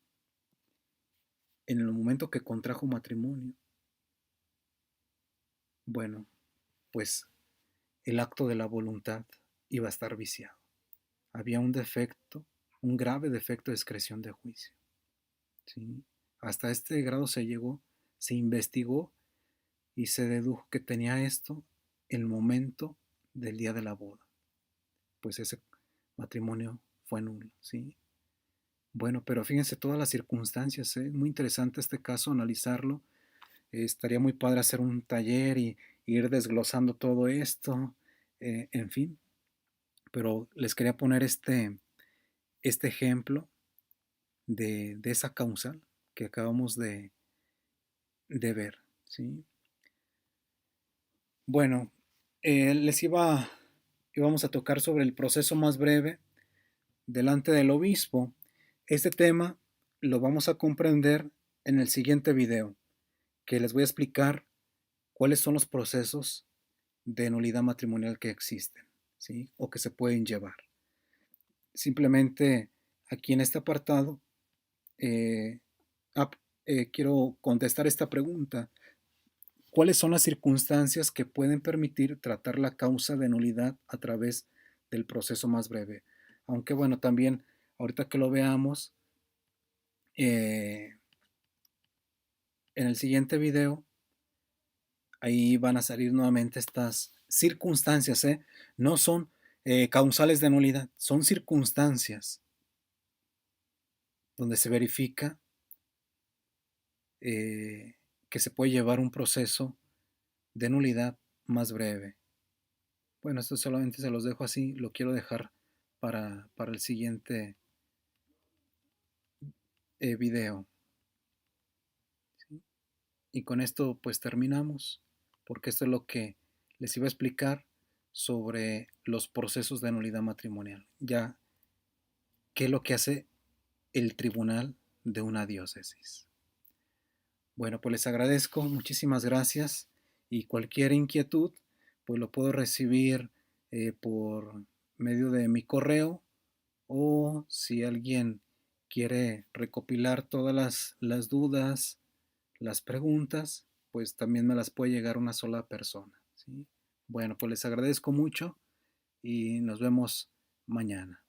Speaker 1: En el momento que contrajo matrimonio, bueno, pues el acto de la voluntad iba a estar viciado. Había un defecto, un grave defecto de excreción de juicio. ¿Sí? Hasta este grado se llegó, se investigó y se dedujo que tenía esto el momento del día de la boda. Pues ese matrimonio fue nulo, ¿sí? Bueno, pero fíjense todas las circunstancias, ¿eh? Muy interesante este caso, analizarlo. Estaría muy padre hacer un taller y ir desglosando todo esto, en fin. Pero les quería poner este ejemplo de esa causal que acabamos de ver, ¿sí? Bueno, íbamos a tocar sobre el proceso más breve delante del obispo. Este tema lo vamos a comprender en el siguiente video, que les voy a explicar cuáles son los procesos de nulidad matrimonial que existen, ¿sí? O que se pueden llevar. Simplemente aquí en este apartado eh, quiero contestar esta pregunta. ¿Cuáles son las circunstancias que pueden permitir tratar la causa de nulidad a través del proceso más breve? Aunque bueno, también ahorita que lo veamos, en el siguiente video, ahí van a salir nuevamente estas circunstancias, ¿eh? No son causales de nulidad, son circunstancias donde se verifica eh, que se puede llevar un proceso de nulidad más breve. Bueno, esto solamente se los dejo así, lo quiero dejar para el siguiente video. ¿Sí? Y con esto pues terminamos, porque esto es lo que les iba a explicar sobre los procesos de nulidad matrimonial. Ya, ¿qué es lo que hace el tribunal de una diócesis? Bueno, pues les agradezco, muchísimas gracias y cualquier inquietud pues lo puedo recibir por medio de mi correo, o si alguien quiere recopilar todas las dudas, las preguntas, pues también me las puede llegar una sola persona, ¿sí? Bueno, pues les agradezco mucho y nos vemos mañana.